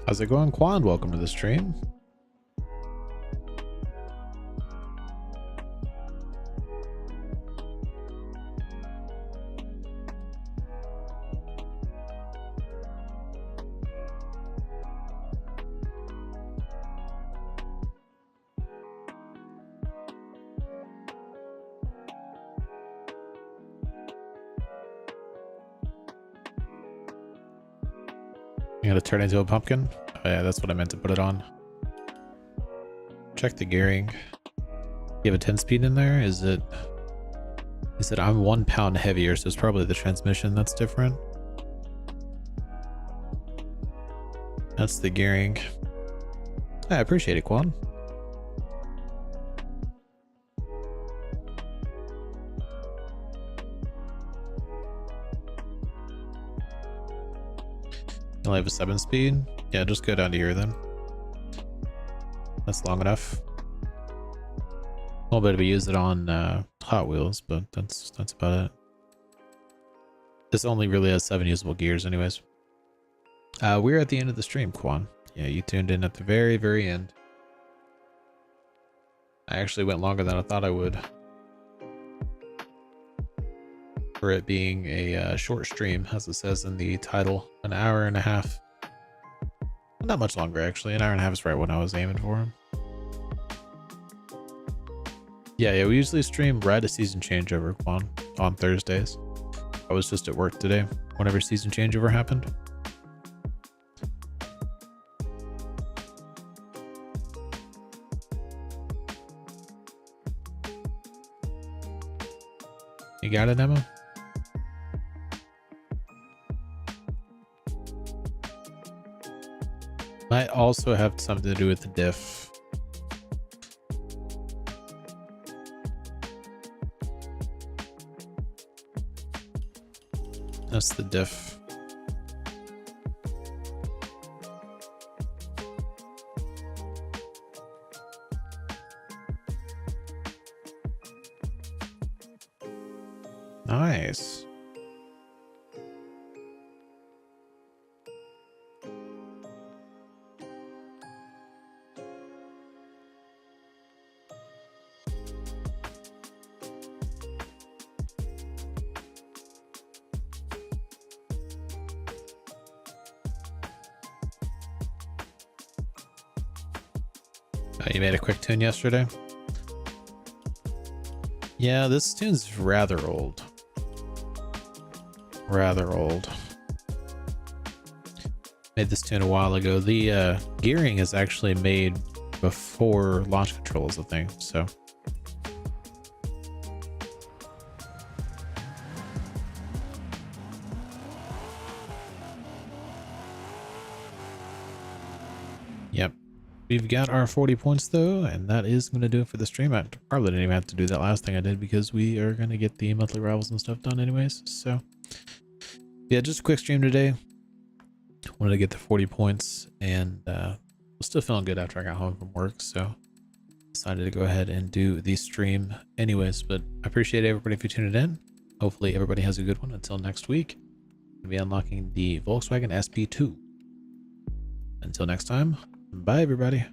How's it going, Quan? Welcome to the stream. You gotta turn into a pumpkin? Oh yeah, that's what I meant to put it on. Check the gearing. You have a 10 speed in there? Is it I'm 1 pound heavier, so it's probably the transmission that's different. That's the gearing. I appreciate it, Quan. You only have a 7 speed? Yeah, just go down to here then. That's long enough. A little bit of a use it on Hot Wheels, but that's about it. This only really has 7 usable gears anyways. We're at the end of the stream, Quan. Yeah, you tuned in at the very, very end. I actually went longer than I thought I would. For it being a short stream, as it says in the title. An hour and a half. Not much longer, actually. An hour and a half is right what I was aiming for. Yeah, we usually stream right at season changeover, Quan, on Thursdays. I was just at work today, whenever season changeover happened. You got it, Emma? Might also have something to do with the diff. That's the diff. Nice. You made a quick tune yesterday? Yeah, this tune's rather old. Rather old. Made this tune a while ago. The gearing is actually made before launch control is a thing, so. Yep. We've got our 40 points though, and that is going to do it for the stream. I probably didn't even have to do that last thing I did because we are going to get the monthly rivals and stuff done anyways. So yeah, just a quick stream today. Wanted to get the 40 points and was still feeling good after I got home from work. So decided to go ahead and do the stream anyways, but I appreciate everybody for tuning in. Hopefully everybody has a good one. Until next week, I'll be unlocking the Volkswagen SP2. Until next time. Bye, everybody.